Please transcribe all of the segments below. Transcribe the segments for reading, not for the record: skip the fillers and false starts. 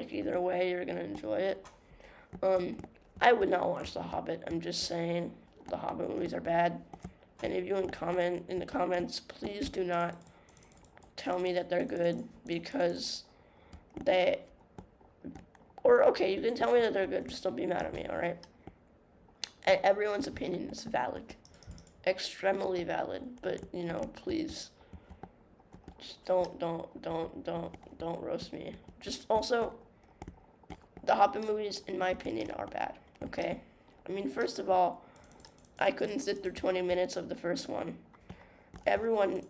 like either way, you're gonna enjoy it. I would not watch The Hobbit. I'm just saying the Hobbit movies are bad. Any of you in the comments, please do not tell me that they're good because they or okay, you can tell me that they're good, just don't be mad at me, all right? Everyone's opinion is valid, extremely valid, but please, just don't roast me. Just also, the Hobbit movies, in my opinion, are bad. Okay, I mean, first of all, I couldn't sit through 20 minutes of the first one. Everyone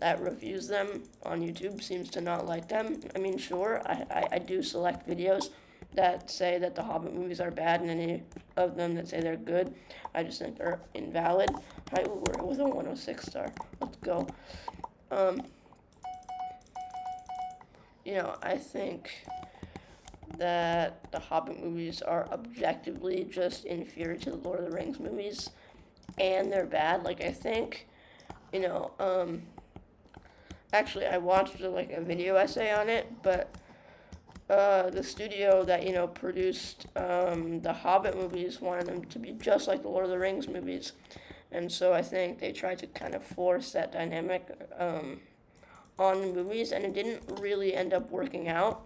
that reviews them on YouTube seems to not like them. I mean, sure, I do select videos that say that the Hobbit movies are bad, and any of them that say they're good, I just think they're invalid. We're with a 106 star. Let's go. I think that the Hobbit movies are objectively just inferior to the Lord of the Rings movies, and they're bad. Like, I think, actually, I watched a video essay on it, but the studio that produced the Hobbit movies wanted them to be just like the Lord of the Rings movies, and so I think they tried to kind of force that dynamic on the movies, and it didn't really end up working out.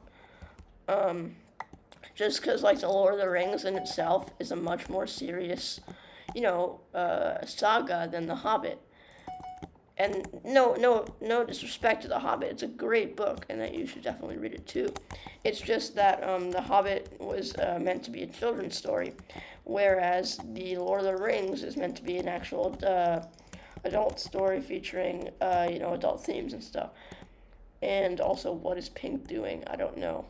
Just because the Lord of the Rings in itself is a much more serious, saga than the Hobbit. And no disrespect to The Hobbit. It's a great book, and that you should definitely read it too. It's just that The Hobbit was meant to be a children's story, whereas The Lord of the Rings is meant to be an actual adult story featuring adult themes and stuff. And also, what is Pink doing? I don't know.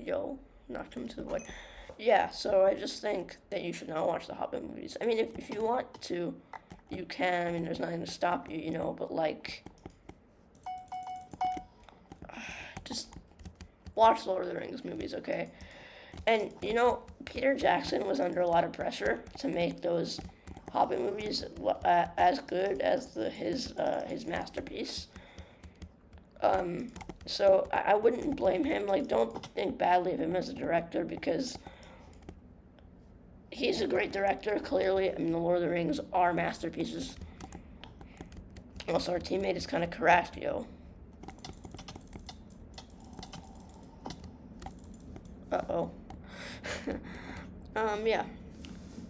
Yo, knocked him to the void. Yeah, so I just think that you should not watch the Hobbit movies. I mean, if you want to, you can. I mean, there's nothing to stop you, but just watch Lord of the Rings movies, okay? And, Peter Jackson was under a lot of pressure to make those Hobbit movies as good as his masterpiece. So I wouldn't blame him. Don't think badly of him as a director because he's a great director, clearly. I mean, The Lord of the Rings are masterpieces. Also, our teammate is kind of crashed, yo. Uh-oh. Yeah.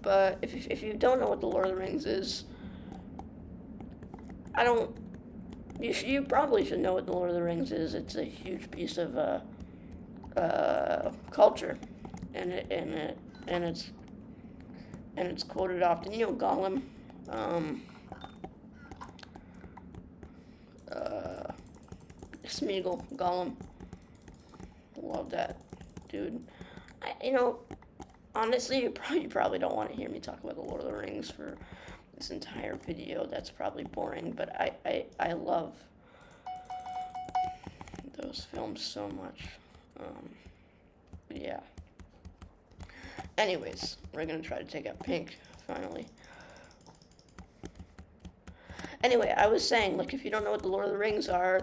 But if you don't know what The Lord of the Rings is, you probably should know what The Lord of the Rings is. It's a huge piece of culture, and it's quoted often. Gollum, Smeagol, Gollum. Love that dude. Honestly, you probably don't want to hear me talk about The Lord of the Rings for this entire video. That's probably boring, but I love those films so much. Yeah. Anyways, we're gonna try to take out Pink, finally. Anyway, I was saying, if you don't know what the Lord of the Rings are,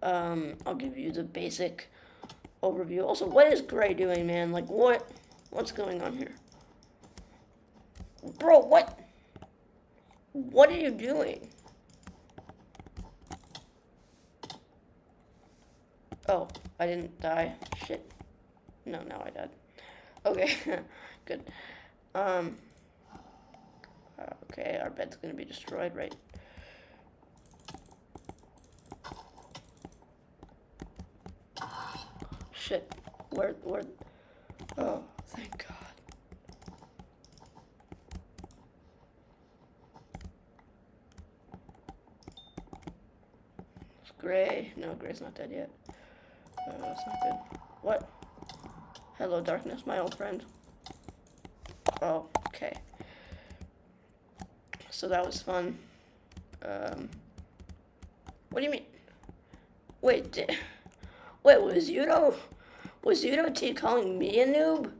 I'll give you the basic overview. Also, what is Gray doing, man? What's going on here? Bro, what? What are you doing? Oh, I didn't die. Shit. No, now I died. Okay, good. Okay, our bed's gonna be destroyed, right? Shit. Where? Oh, thank God. It's Gray. No, Gray's not dead yet. That's not good. What? Hello, darkness, my old friend. Oh, okay. So that was fun. What do you mean? Wait, was Udo T calling me a noob?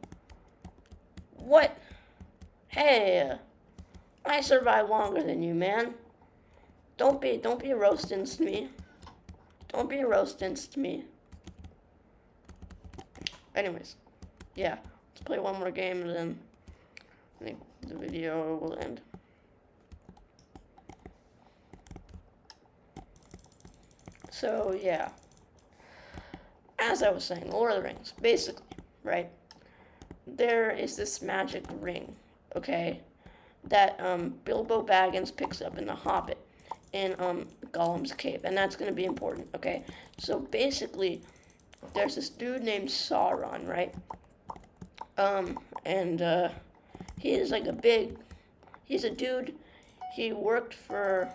What? Hey, I survived longer than you, man. don't be roasting me. Don't be roasting me. Anyways, yeah, let's play one more game and then I think the video will end. So yeah, as I was saying, Lord of the Rings, basically, right? There is this magic ring, okay, that Bilbo Baggins picks up in the Hobbit in Gollum's cave, and that's going to be important, okay? So basically, there's this dude named Sauron, right? And he is like he's a dude. He worked for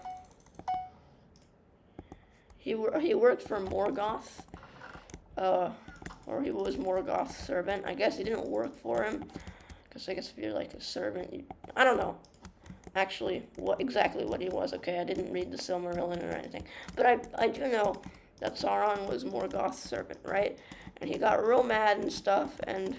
Morgoth, or he was Morgoth's servant. I guess he didn't work for him, because I guess if you're like a servant, I don't know actually what he was. Okay, I didn't read the Silmarillion or anything, but I do know that Sauron was Morgoth's servant, right? And he got real mad and stuff, and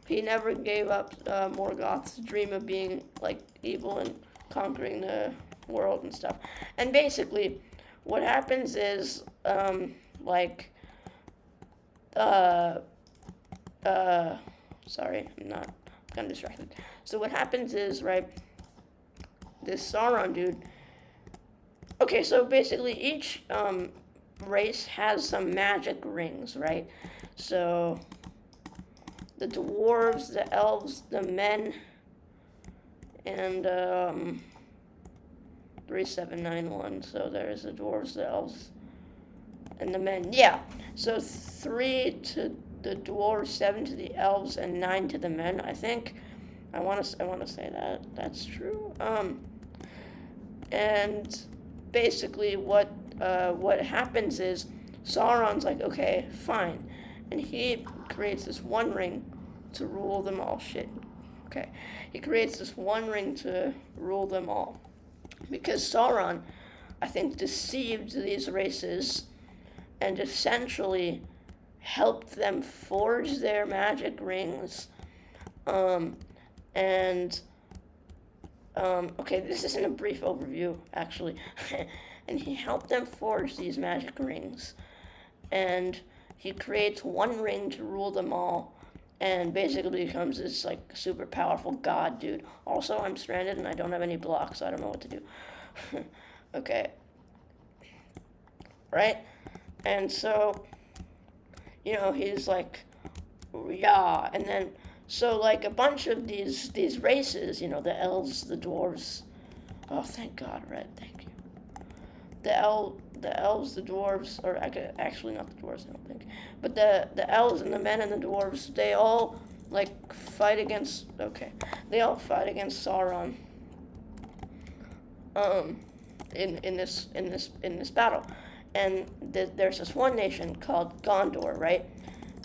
he never gave up Morgoth's dream of being like evil and conquering the world and stuff. And basically, what happens is sorry, I'm kind of distracted. So what happens is, right, this Sauron dude. Okay, so basically each race has some magic rings, right? So the dwarves, the elves, the men, and 3791. So there's the dwarves, the elves, and the men. Yeah. So 3 to the dwarves, 7 to the elves, and 9 to the men. I think. I want to say that that's true. And basically what happens is Sauron's like, okay, fine, and he creates this one ring to rule them all. Okay, he creates this one ring to rule them all because Sauron, I think, deceived these races and essentially helped them forge their magic rings. Okay, this isn't a brief overview, actually. And he helped them forge these magic rings. And he creates one ring to rule them all, and basically becomes this, like, super powerful god dude. Also, I'm stranded and I don't have any blocks, so I don't know what to do. Okay. Right? And so, he's like, yeah, and then so, like, a bunch of these races, the elves, the dwarves. Oh, thank God, Red, thank you. The elves, the dwarves, or actually not the dwarves, I don't think. But the elves and the men and the dwarves, they all, like, fight against, they all fight against Sauron. In this battle. And there's this one nation called Gondor, right?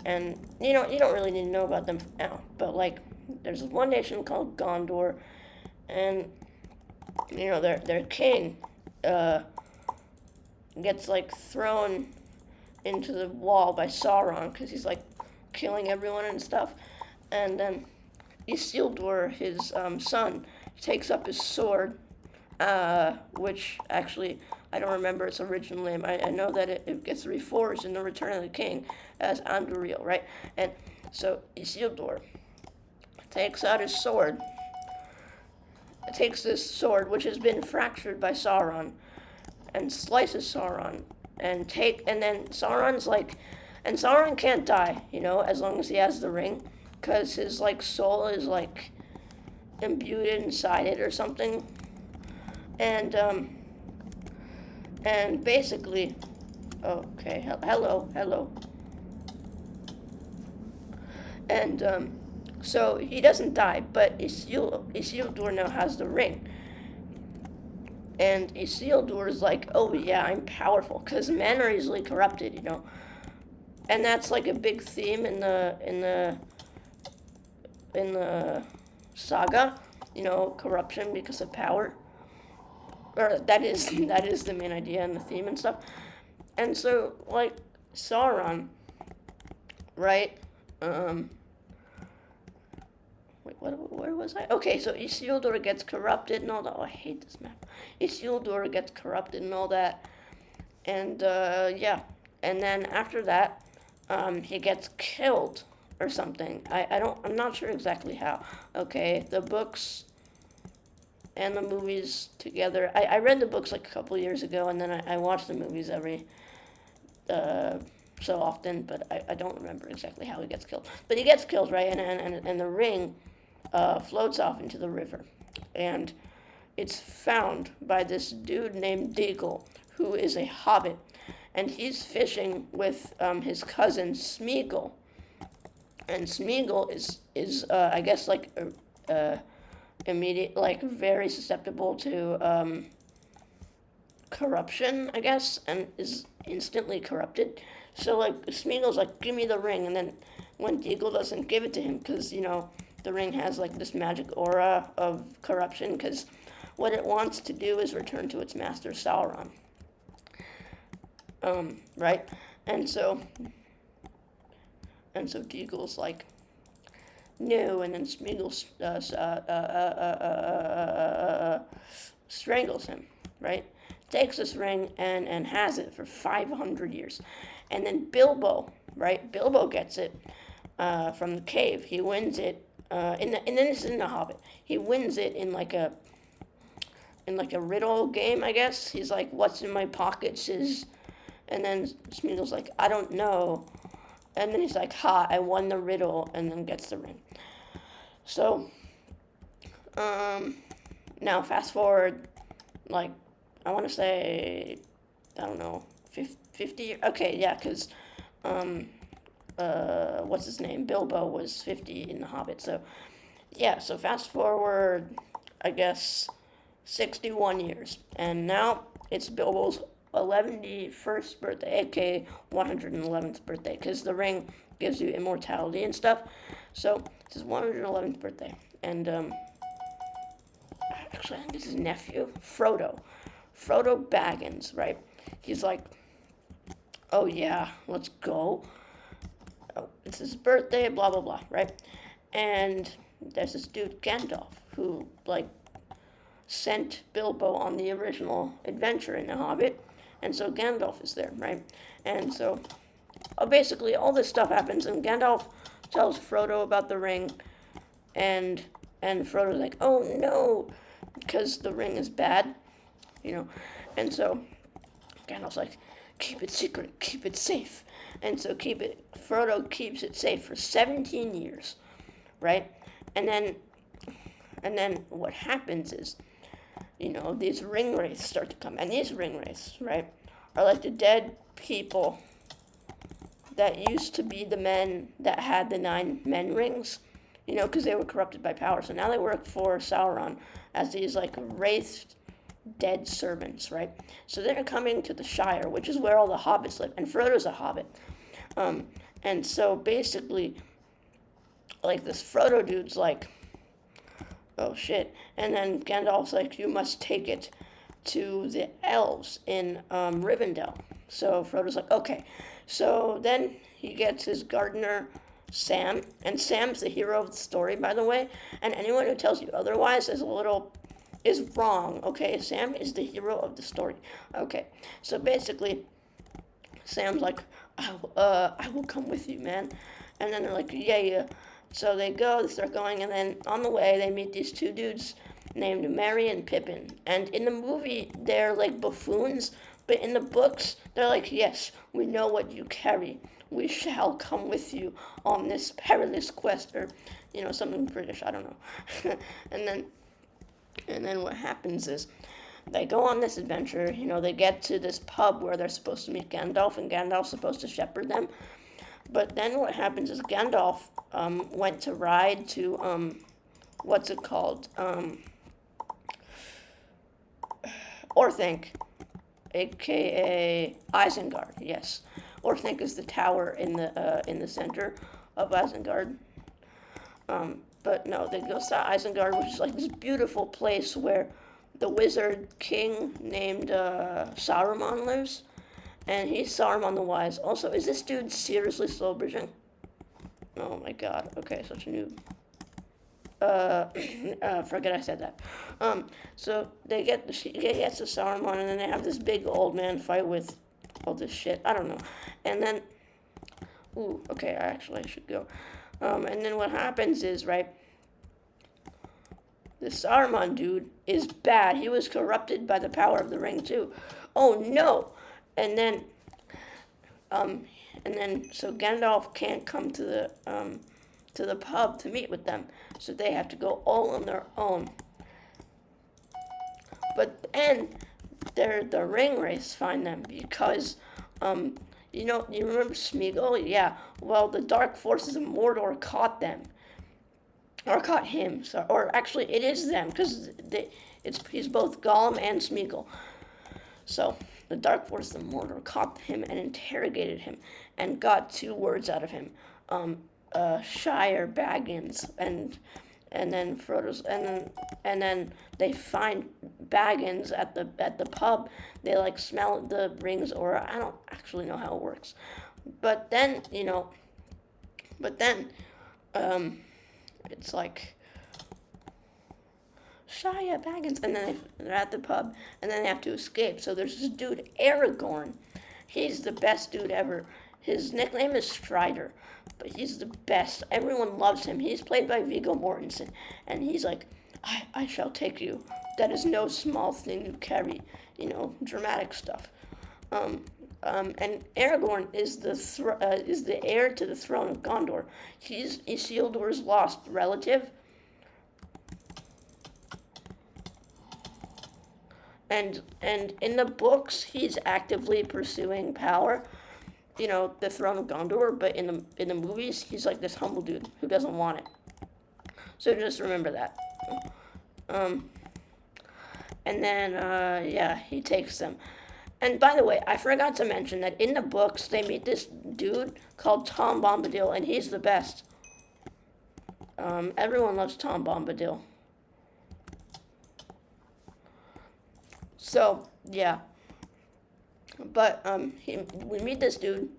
And you don't really need to know about them now, but like there's one nation called Gondor, and their king gets like thrown into the wall by Sauron because he's like killing everyone and stuff, and then Isildur, his son, takes up his sword, which actually I don't remember its original name. I know that it gets reforged in the Return of the King as Andúril, right? And so Isildur takes out his sword, takes this sword, which has been fractured by Sauron, and slices Sauron, and then Sauron's like, and Sauron can't die, as long as he has the ring, because his like soul is like imbued inside it or something, and basically, okay, hello, and so he doesn't die, but Isildur now has the ring, and Isildur is like, oh yeah, I'm powerful, because men are easily corrupted, and that's like a big theme in the saga, corruption because of power. Or that is the main idea and the theme and stuff. And so, like, Sauron, right? Wait, where was I? Okay, so Isildur gets corrupted and all that. Oh, I hate this map. Isildur gets corrupted and all that. And, yeah. And then after that, he gets killed or something. I'm not sure exactly how. Okay, the books and the movies together. I read the books like a couple years ago, and then I watched the movies every so often, but I don't remember exactly how he gets killed. But he gets killed, right? And the ring floats off into the river. And it's found by this dude named Deagle, who is a hobbit. And he's fishing with his cousin Smeagol. And Smeagol is I guess, like, immediate, like, very susceptible to corruption, I guess, and is instantly corrupted. So, like, Smeagol's like, give me the ring, and then when Deagle doesn't give it to him, because, the ring has, like, this magic aura of corruption, because what it wants to do is return to its master, Sauron. Right? And so Deagle's like, no, and then Smeagol strangles him, right? Takes this ring and has it for 500 years. And then Bilbo, right? Bilbo gets it from the cave. He wins it, and then it's in the Hobbit. He wins it in like a riddle game, I guess. He's like, what's in my pockets is, and then Smeagol's like, I don't know. And then he's like, ha, I won the riddle, and then gets the ring. So, now fast forward, like, I want to say, I don't know, 50, okay, yeah, because, what's his name, Bilbo was 50 in The Hobbit, so, yeah, so fast forward, I guess, 61 years, and now it's Bilbo's 111st birthday, aka 111th birthday, because the ring gives you immortality and stuff. So it's his 111th birthday, and actually I think it's his nephew, Frodo Baggins, right? He's like, oh yeah, let's go. Oh, it's his birthday, blah blah blah, right? And there's this dude Gandalf who like sent Bilbo on the original adventure in The Hobbit. And so Gandalf is there, right? And so basically all this stuff happens, and Gandalf tells Frodo about the ring, and Frodo's like, oh no, because the ring is bad, And so Gandalf's like, keep it secret, keep it safe. And so Frodo keeps it safe for 17 years, right? And then what happens is, these ring wraiths start to come. And these ring wraiths, right, are like the dead people that used to be the men that had the 9 men rings, because they were corrupted by power. So now they work for Sauron as these, like, wraithed dead servants, right? So they're coming to the Shire, which is where all the hobbits live. And Frodo's a hobbit. And so basically, like, this Frodo dude's like, oh shit. And then Gandalf's like, you must take it to the elves in Rivendell. So Frodo's like, okay. So then he gets his gardener, Sam. And Sam's the hero of the story, by the way. And anyone who tells you otherwise is wrong, okay? Sam is the hero of the story. Okay. So basically, Sam's like, I will come with you, man. And then they're like, yeah. So they start going, and then on the way, they meet these 2 dudes named Merry and Pippin. And in the movie, they're like buffoons, but in the books, they're like, yes, we know what you carry. We shall come with you on this perilous quest, or, something British, I don't know. and then what happens is, they go on this adventure, they get to this pub where they're supposed to meet Gandalf, and Gandalf's supposed to shepherd them. But then what happens is Gandalf went to ride to, what's it called? Orthanc, a.k.a. Isengard, yes. Orthanc is the tower in the center of Isengard. But no, they go to Isengard, which is like this beautiful place where the wizard king named Saruman lives. And he's Saruman the Wise. Also, is this dude seriously slow bridging? Oh my god. Okay, such a noob. forget I said that. So she gets to Saruman, and then they have this big old man fight with all this shit. I don't know. And then, okay, I should go. And then what happens is, right, the Saruman dude is bad. He was corrupted by the power of the ring too. Oh no! And then, so Gandalf can't come to the pub to meet with them, so they have to go all on their own. But then, the ring wraiths find them because, you remember Smeagol? Yeah. Well, the dark forces of Mordor caught them. Or caught him, so, or actually it is them, because he's both Gollum and Smeagol. So the Dark Forces of Mordor caught him and interrogated him, and got 2 words out of him, Shire Baggins, and then Frodo's, and then they find Baggins at the pub. They like smell the rings, or I don't actually know how it works, but then it's like Shia Baggins, and then they're at the pub, and then they have to escape. So there's this dude, Aragorn. He's the best dude ever. His nickname is Strider, but he's the best. Everyone loves him. He's played by Viggo Mortensen, and he's like, I shall take you. That is no small thing you carry, dramatic stuff. And Aragorn is the heir to the throne of Gondor. He's Isildur's lost relative. And in the books, he's actively pursuing power, the throne of Gondor. But in the movies, he's like this humble dude who doesn't want it. So just remember that. And then he takes them. And by the way, I forgot to mention that in the books, they meet this dude called Tom Bombadil, and he's the best. Everyone loves Tom Bombadil. So, yeah. But we meet this dude,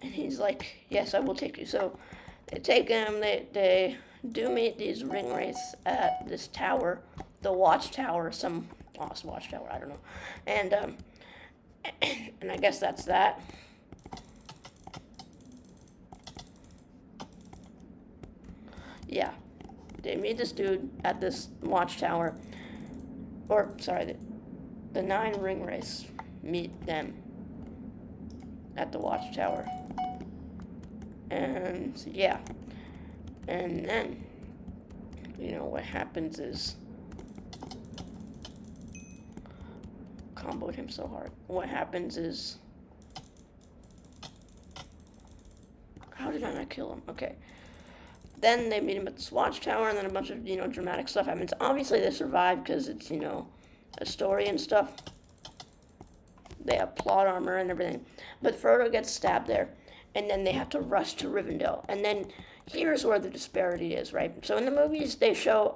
and he's like, yes, I will take you. So they take him, they do meet these ring wraiths at this tower, the watchtower, some lost watchtower, I don't know. And I guess that's that. Yeah. They meet this dude at this watchtower. Or, sorry, the 9 ring wraiths meet them at the watchtower. And, yeah. And then, what happens is... comboed him so hard. What happens is... how did I not kill him? Okay. Then they meet him at this watchtower, and then a bunch of, dramatic stuff happens. Obviously, they survive because it's, a story and stuff. They have plot armor and everything. But Frodo gets stabbed there, and then they have to rush to Rivendell. And then here's where the disparity is, right? So in the movies, they show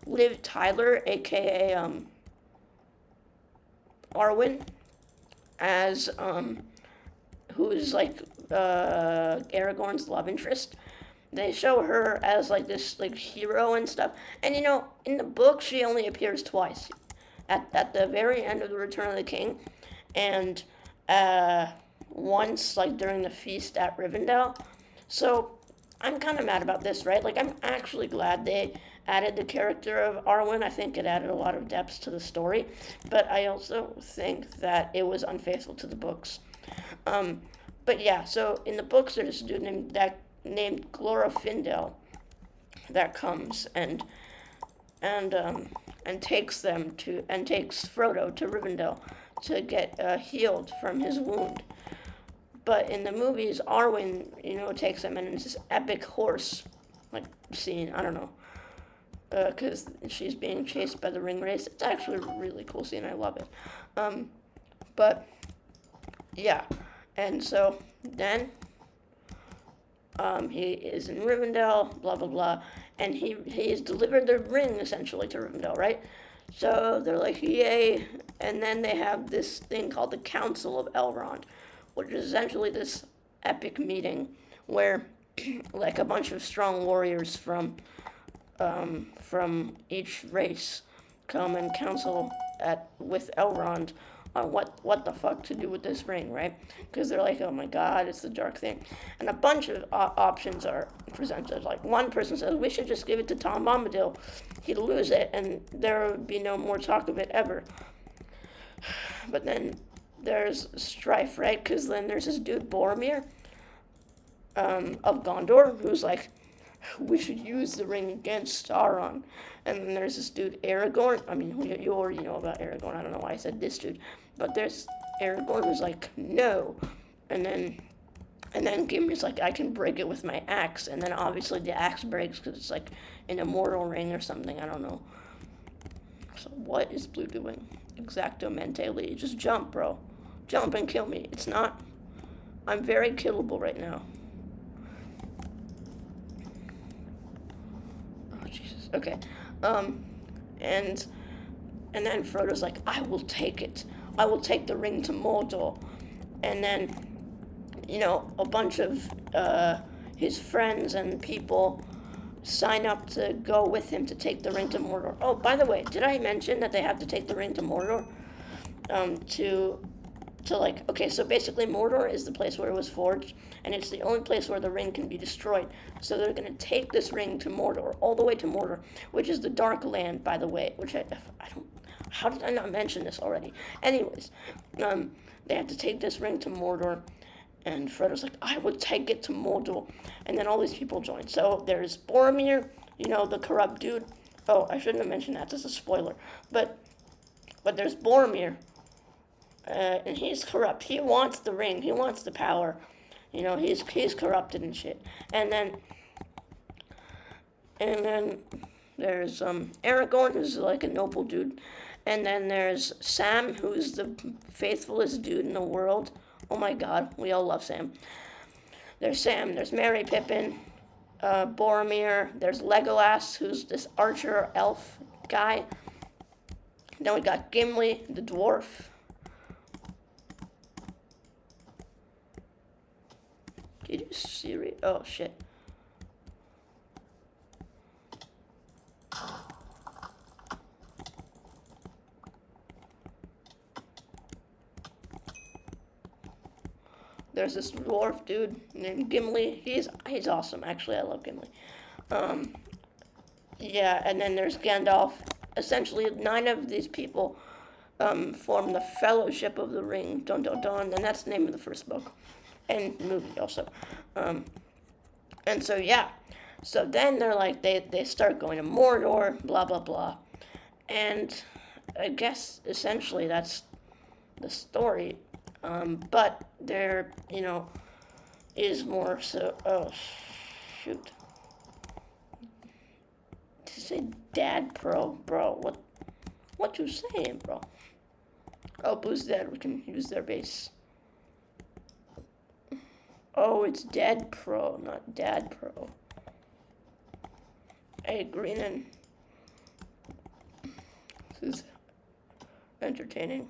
Liv Tyler, a.k.a. Arwen, as who's like Aragorn's love interest. They show her as like this like hero and stuff. And in the book she only appears twice. At the very end of the Return of the King, and once like during the feast at Rivendell. So I'm kind of mad about this, right? Like I'm actually glad they added the character of Arwen. I think it added a lot of depth to the story, but I also think that it was unfaithful to the books. But yeah, so in the books there's a dude named Glorfindel that comes and takes Frodo to Rivendell to get healed from his wound. But in the movies, Arwen, takes him, and it's this epic horse like scene. I don't know. Because she's being chased by the ring wraiths. It's actually a really cool scene. I love it. But, yeah. And so, then, he is in Rivendell, blah, blah, blah. And he has delivered the ring, essentially, to Rivendell, right? So, they're like, yay. And then they have this thing called the Council of Elrond, which is essentially this epic meeting where, like, a bunch of strong warriors from from each race come and counsel with Elrond on what the fuck to do with this ring, right? Because they're like, oh my god, it's the dark thing, and a bunch of options are presented. Like one person says we should just give it to Tom Bombadil, he'd lose it, and there would be no more talk of it ever. But then there's strife, right? Because then there's this dude Boromir of Gondor who's like, we should use the ring against Sauron. And then there's this dude Aragorn. I mean, you already know about Aragorn. I don't know why I said this dude, but there's Aragorn who's like, no. And then Gimli's like, I can break it with my axe. And then obviously the axe breaks because it's like an immortal ring or something. I don't know. So what is Blue doing? Exacto mentally. Just jump, bro. Jump and kill me. It's not. I'm very killable right now. Oh Jesus. Okay. And then Frodo's like, I will take it. I will take the ring to Mordor. And then, a bunch of his friends and people sign up to go with him to take the ring to Mordor. Oh, by the way, did I mention that they have to take the ring to Mordor? So basically Mordor is the place where it was forged, and it's the only place where the ring can be destroyed. So they're going to take this ring to Mordor, all the way to Mordor, which is the Dark Land, by the way, which I don't, how did I not mention this already? Anyways, they have to take this ring to Mordor, and Frodo's like, I would take it to Mordor, and then all these people join. So there's Boromir, the corrupt dude. Oh, I shouldn't have mentioned that, that's a spoiler. But there's Boromir, and he's corrupt. He wants the ring. He wants the power. He's corrupted and shit. And then there's Aragorn, who's like a noble dude. And then there's Sam, who's the faithfulest dude in the world. Oh my god, we all love Sam. There's Sam. There's Merry Pippin, Boromir. There's Legolas, who's this archer elf guy. Then we got Gimli, the dwarf. Did you see? Oh shit. There's this dwarf dude named Gimli. He's awesome. Actually, I love Gimli. Yeah, and then there's Gandalf. Essentially, 9 of these people form the Fellowship of the Ring. Dun dun dun. And that's the name of the first book. And movie also. And so, yeah. So then they're like, they start going to Mordor, blah, blah, blah. And I guess, essentially, that's the story. But there, is more, so, oh, shoot. Did you say Dad Pro? Bro, what you saying, bro? Oh, Blue's dead, we can use their base. Oh, it's Dead Pro, not Dad Pro. Hey, Greenan. This is entertaining.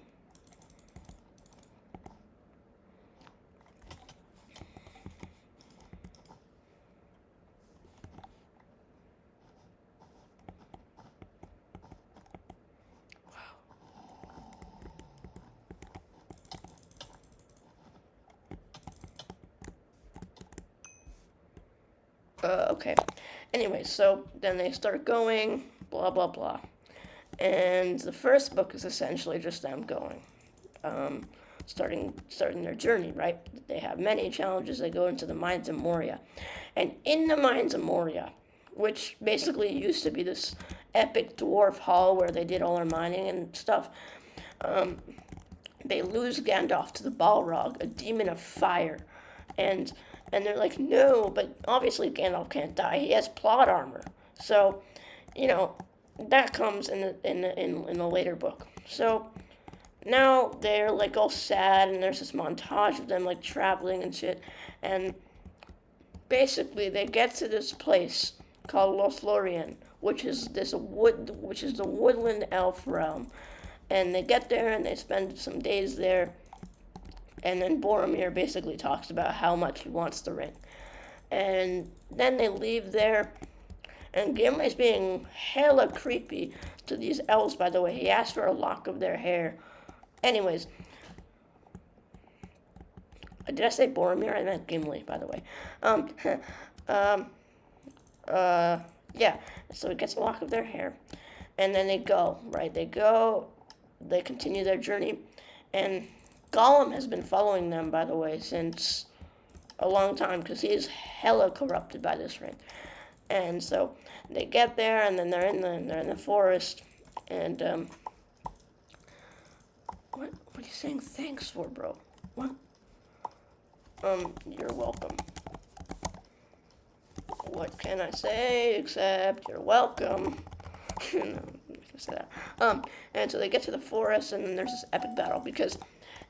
Okay. Anyway, so then they start going, blah, blah, blah. And the first book is essentially just them going, starting their journey, right? They have many challenges. They go into the Mines of Moria. And in the Mines of Moria, which basically used to be this epic dwarf hall where they did all their mining and stuff, they lose Gandalf to the Balrog, a demon of fire. And they're like, no, but obviously Gandalf can't die. He has plot armor. So, that comes in the later book. So now they're like all sad, and there's this montage of them like traveling and shit. And basically they get to this place called Lothlorien, which is the woodland elf realm. And they get there and they spend some days there. And then Boromir basically talks about how much he wants the ring. And then they leave there, And Gimli's being hella creepy to these elves, by the way. He asked for a lock of their hair. Anyways, did I say Boromir? I meant Gimli, by the way. Yeah. So he gets a lock of their hair. And then they go, right? They continue their journey. And Gollum has been following them, by the way, since a long time, because he's hella corrupted by this ring. And so they get there, and then they're in the forest, and what are you saying thanks for, bro? What? You're welcome. What can I say except you're welcome? No, I'm not gonna say that. And so they get to the forest, and then there's this epic battle because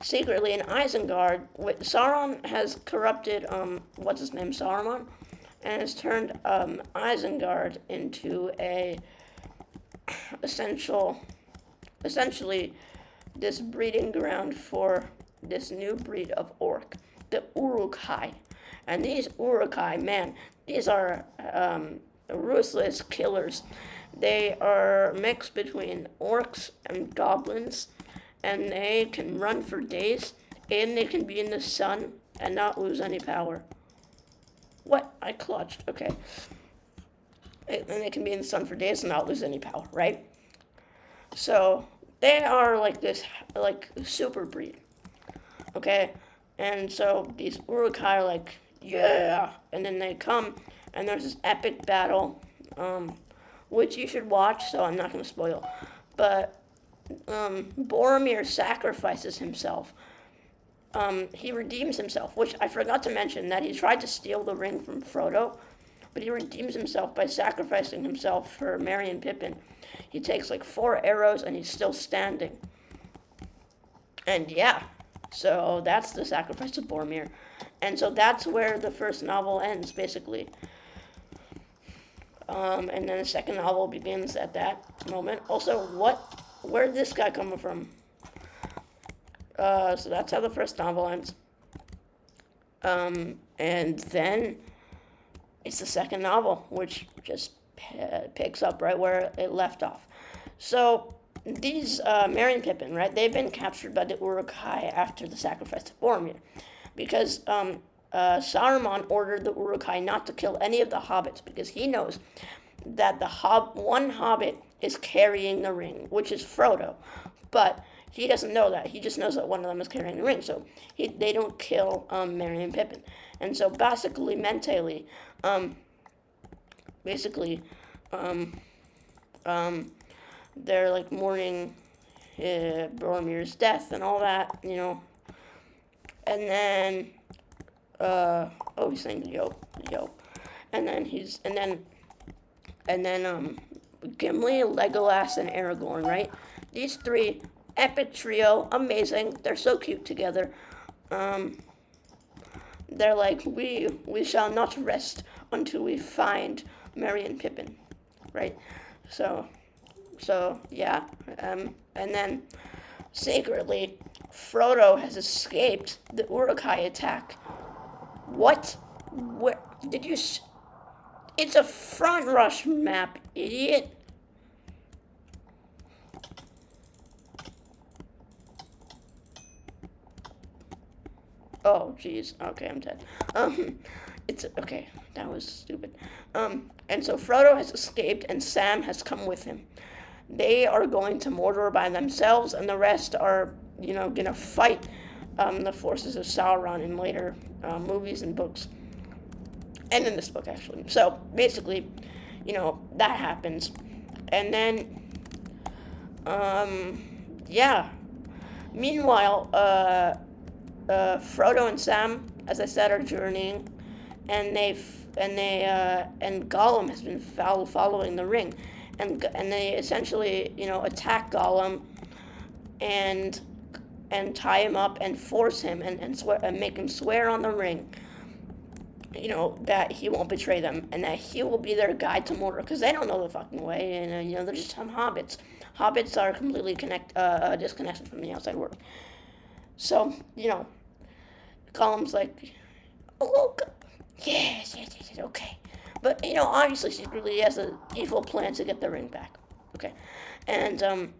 secretly in Isengard, Sauron has corrupted what's his name, Saruman, and has turned Isengard into a essentially this breeding ground for this new breed of orc, the Uruk-hai. And these Uruk-hai, man, these are ruthless killers. They are mixed between orcs and goblins, and they can run for days, and they can be in the sun and not lose any power. What? I clutched. Okay. And they can be in the sun for days and not lose any power, right? So they are like this, like super breed. Okay? And so these Uruk-hai are like, yeah. And then they come, and there's this epic battle, which you should watch, so I'm not going to spoil. But Boromir sacrifices himself. He redeems himself, which I forgot to mention, that he tried to steal the ring from Frodo, but he redeems himself by sacrificing himself for Merry and Pippin. He takes like 4 arrows, and he's still standing. And yeah, so that's the sacrifice of Boromir. And so that's where the first novel ends, basically. And then the second novel begins at that moment. Also, where did this guy come from? So that's how the first novel ends. And then it's the second novel, which just picks up right where it left off. So these Merry and Pippin, right? They've been captured by the Uruk-hai after the sacrifice of Boromir, because Saruman ordered the Uruk-hai not to kill any of the hobbits because he knows that the one hobbit is carrying the ring, which is Frodo, but he doesn't know that. He just knows that one of them is carrying the ring, so they don't kill Merry and Pippin. And so basically, mentally, they're like mourning Boromir's death and all that, you know. And then, he's saying yo. And then Gimli, Legolas, and Aragorn, right? These 3, epic trio, amazing. They're so cute together. They're like, we shall not rest until we find Merry and Pippin, right? So yeah. And then secretly, Frodo has escaped the Uruk-hai attack. What? Where did you? It's a front rush map, idiot. Oh, jeez. Okay, I'm dead. It's okay. That was stupid. And so Frodo has escaped, and Sam has come with him. They are going to Mordor by themselves, and the rest are, gonna fight the forces of Sauron in later movies and books, and in this book actually. So basically, that happens, and then, yeah. Meanwhile, Frodo and Sam, as I said, are journeying, and and Gollum has been following the ring, and they essentially, attack Gollum, and tie him up and force him and swear and make him swear on the ring, that he won't betray them and that he will be their guide to Mordor, because they don't know the fucking way, and they're just some hobbits. Hobbits are completely disconnected from the outside world. So, Gollum's like, oh, yes, okay. But obviously, secretly, he has an evil plan to get the ring back. Okay, and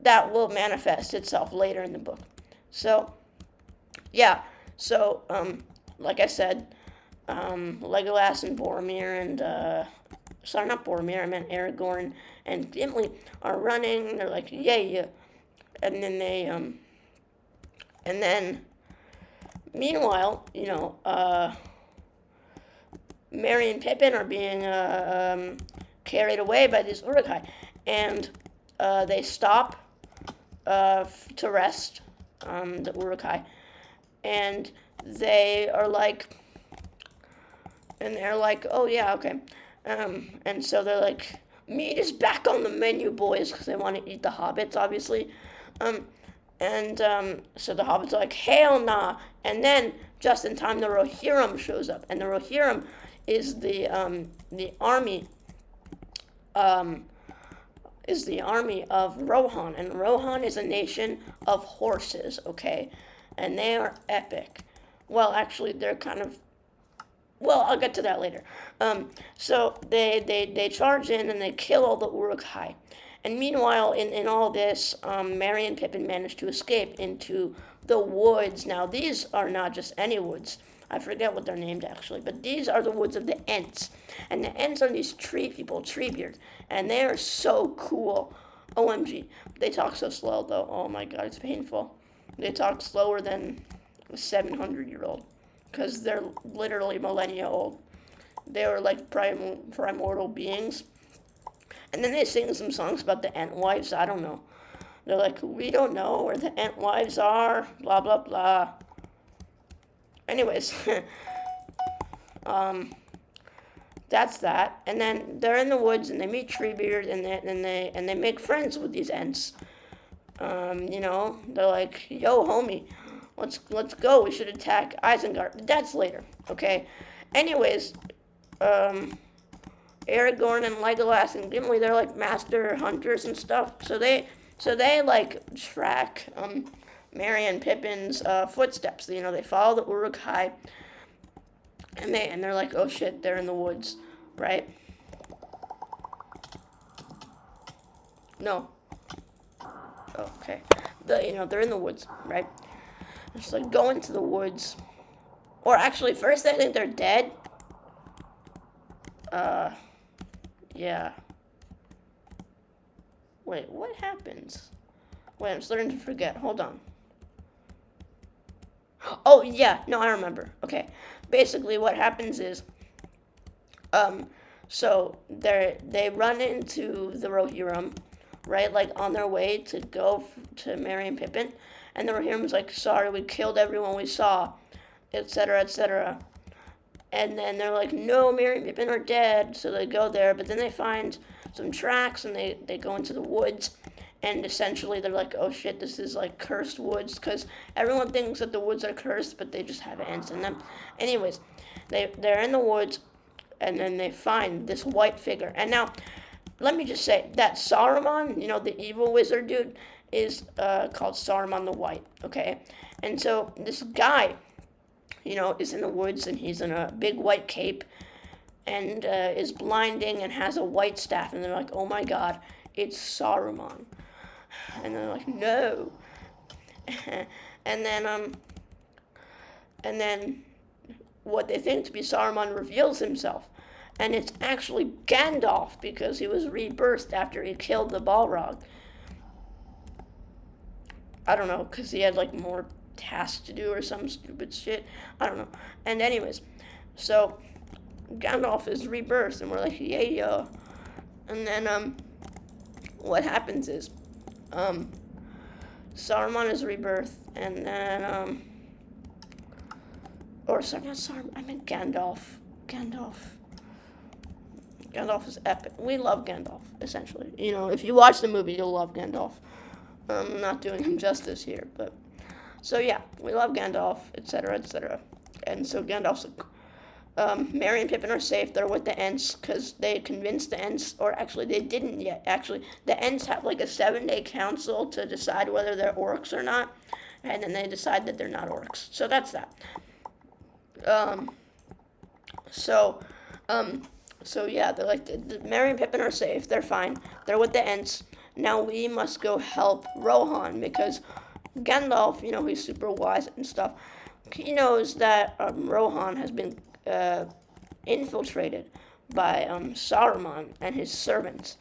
that will manifest itself later in the book. So yeah, so like I said, Legolas and Boromir and sorry, not Boromir, I meant Aragorn and Gimli are running. They're like, yeah, and then and then meanwhile, Merry and Pippin are being carried away by these Uruk-hai, and they stop to rest, the Uruk-hai, and they are like, oh yeah, okay, and so they're like, meat is back on the menu, boys, because they want to eat the hobbits, obviously, and so the hobbits are like, hell nah, and then just in time the Rohirrim shows up, and the Rohirrim is the army of Rohan, and Rohan is a nation of horses, okay, and they are epic. Well, actually, they're kind of. Well, I'll get to that later. So they charge in and they kill all the Uruk-hai. And meanwhile, in all this, Merry and Pippin manage to escape into the woods. Now, these are not just any woods. I forget what they're named actually, but these are the woods of the Ents. And the Ents are these tree people, treebeards, and they are so cool. OMG. They talk so slow though. Oh my god, it's painful. They talk slower than a 700-year-old because they're literally millennia old. They were like primordial beings. And then they sing some songs about the Ent wives. I don't know. They're like, we don't know where the Ent wives are, blah, blah, blah. Anyways, that's that. And then they're in the woods and they meet Treebeard and they make friends with these Ents. They're like, yo, homie, let's go. We should attack Isengard. That's later, okay? Anyways, Aragorn and Legolas and Gimli, they're like master hunters and stuff. So they like track Merry and Pippin's footsteps. They follow the Uruk-hai, and they're like, oh shit, they're in the woods, right? No. Okay. They're in the woods, right? It's like go into the woods, or actually, first they think they're dead. Yeah. Wait, what happens? Wait, I'm starting to forget. Hold on. Oh, yeah. No, I remember. Okay. Basically, what happens is, so they run into the Rohirrim, right? Like, on their way to go to Merry and Pippin. And the Rohirrim's like, sorry, we killed everyone we saw, etc., etc. And then they're like, no, Merry and Pippin are dead. So they go there, but then they find some tracks and they go into the woods. And essentially they're like, oh shit, this is like cursed woods. Because everyone thinks that the woods are cursed, but they just have ants in them. Anyways, they're in the woods and then they find this white figure. And now, let me just say that Saruman, the evil wizard dude, is called Saruman the White, okay? And so this guy, is in the woods and he's in a big white cape and is blinding and has a white staff. And they're like, oh my god, it's Saruman. And they're like, no. and then what they think to be Saruman reveals himself. And it's actually Gandalf because he was rebirthed after he killed the Balrog. I don't know, because he had like more tasks to do or some stupid shit. I don't know. And anyways, so Gandalf is rebirthed and we're like, yeah. And then what happens is Saruman is rebirthed and then or sorry, not Saruman, I meant Gandalf. Gandalf is epic. We love Gandalf, essentially. If you watch the movie, you'll love Gandalf. I'm not doing him justice here, but so yeah, we love Gandalf, etc., etc. And so Gandalf's like, Merry and Pippin are safe. They're with the Ents because they convinced the Ents, or actually they didn't yet. Actually, the Ents have like a 7-day council to decide whether they're orcs or not, and then they decide that they're not orcs. So that's that. So yeah, they're like Merry and Pippin are safe. They're fine. They're with the Ents. Now we must go help Rohan because Gandalf, he's super wise and stuff. He knows that Rohan has been infiltrated by Saruman and his servants,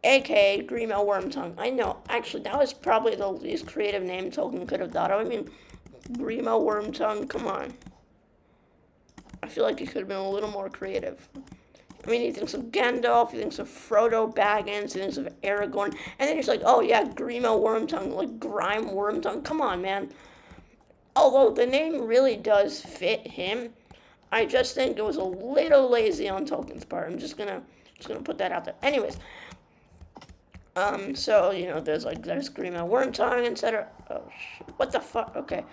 aka Grimo Wormtongue. I know, actually, that was probably the least creative name Tolkien could have thought of. I mean, Grimo Wormtongue, come on. I feel like he could have been a little more creative. I mean, he thinks of Gandalf, he thinks of Frodo Baggins, he thinks of Aragorn, and then he's like, oh yeah, Grimo Wormtongue, like Grime Wormtongue. Come on, man. Although the name really does fit him, I just think it was a little lazy on Tolkien's part. I'm just gonna put that out there. Anyways, so there's Grimo Wormtongue, etc. Oh shit, what the fuck? Okay,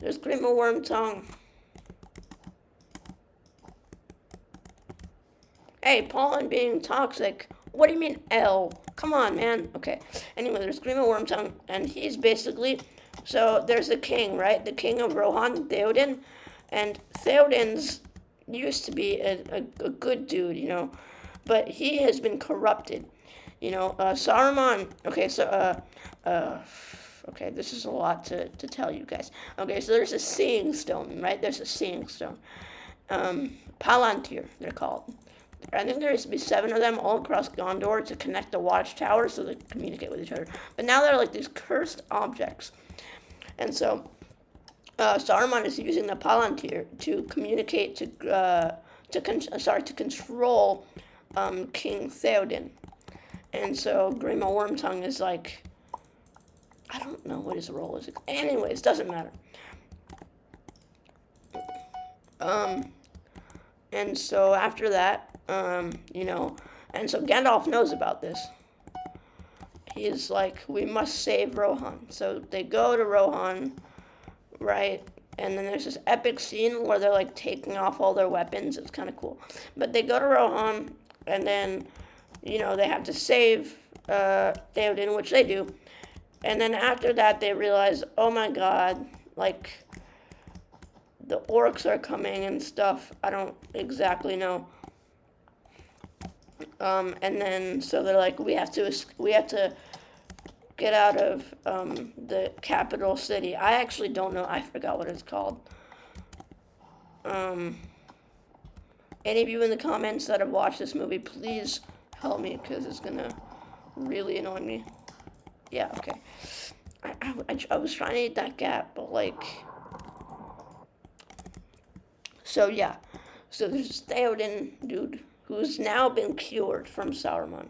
there's Grimo Wormtongue. Hey, pollen being toxic. What do you mean L? Come on, man. Okay. Anyway, there's Grimo Wormtongue, and he's basically, so there's the king, right? The king of Rohan, Theoden, and Theoden's used to be a good dude, but he has been corrupted. Saruman. Okay, so okay, this is a lot to tell you guys. Okay, so there's a seeing stone, right? There's a seeing stone. Palantir, they're called. I think there used to be 7 of them all across Gondor to connect the watchtowers so they communicate with each other. But now they're like these cursed objects. And so Saruman is using the Palantir to communicate to control King Theoden. And so Grimo Wormtongue is like, I don't know what his role is. Anyways, doesn't matter. And so after that, and so Gandalf knows about this. He's like, we must save Rohan. So they go to Rohan, right? And then there's this epic scene where they're like taking off all their weapons. It's kind of cool. But they go to Rohan, and then, they have to save Theoden, which they do. And then after that, they realize, oh my god, like, the orcs are coming and stuff. I don't exactly know. And then so they're like, we have to get out of the capital city. I actually don't know. I forgot what it's called. Any of you in the comments that have watched this movie, please help me because it's gonna really annoy me. Yeah. Okay. I was trying to eat that gap, but like. So yeah. So there's Theoden, dude, who's now been cured from Saruman.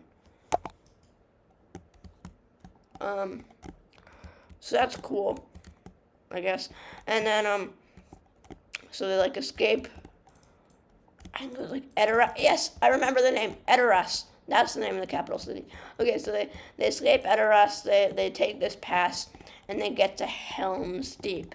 So that's cool, I guess. And then, so they like escape. I think it was like Edoras. Yes, I remember the name, Edoras. That's the name of the capital city. Okay, so they escape Edoras. They take this pass, and they get to Helm's Deep.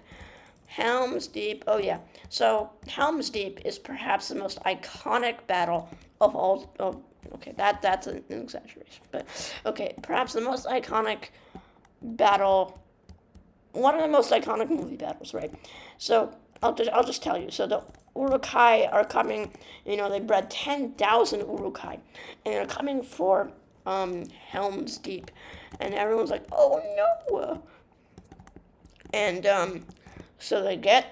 Helm's Deep. Oh yeah. So Helm's Deep is perhaps the most iconic battle of all. Oh, okay, that's an exaggeration, but okay, perhaps the most iconic battle. One of the most iconic movie battles, right? So I'll just tell you. So the Uruk-hai are coming. They bred 10,000 Uruk-hai, and they're coming for Helm's Deep, and everyone's like, oh no. And so the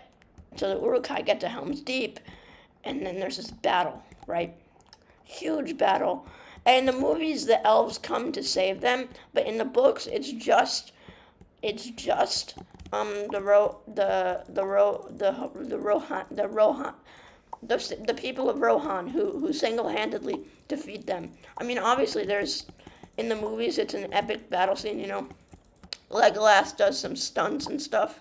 Uruk-hai get to Helm's Deep, and then there's this battle, right? Huge battle. And in the movies, the elves come to save them, but in the books, it's just the people of Rohan who single-handedly defeat them. I mean, obviously, in the movies, it's an epic battle scene. Legolas does some stunts and stuff,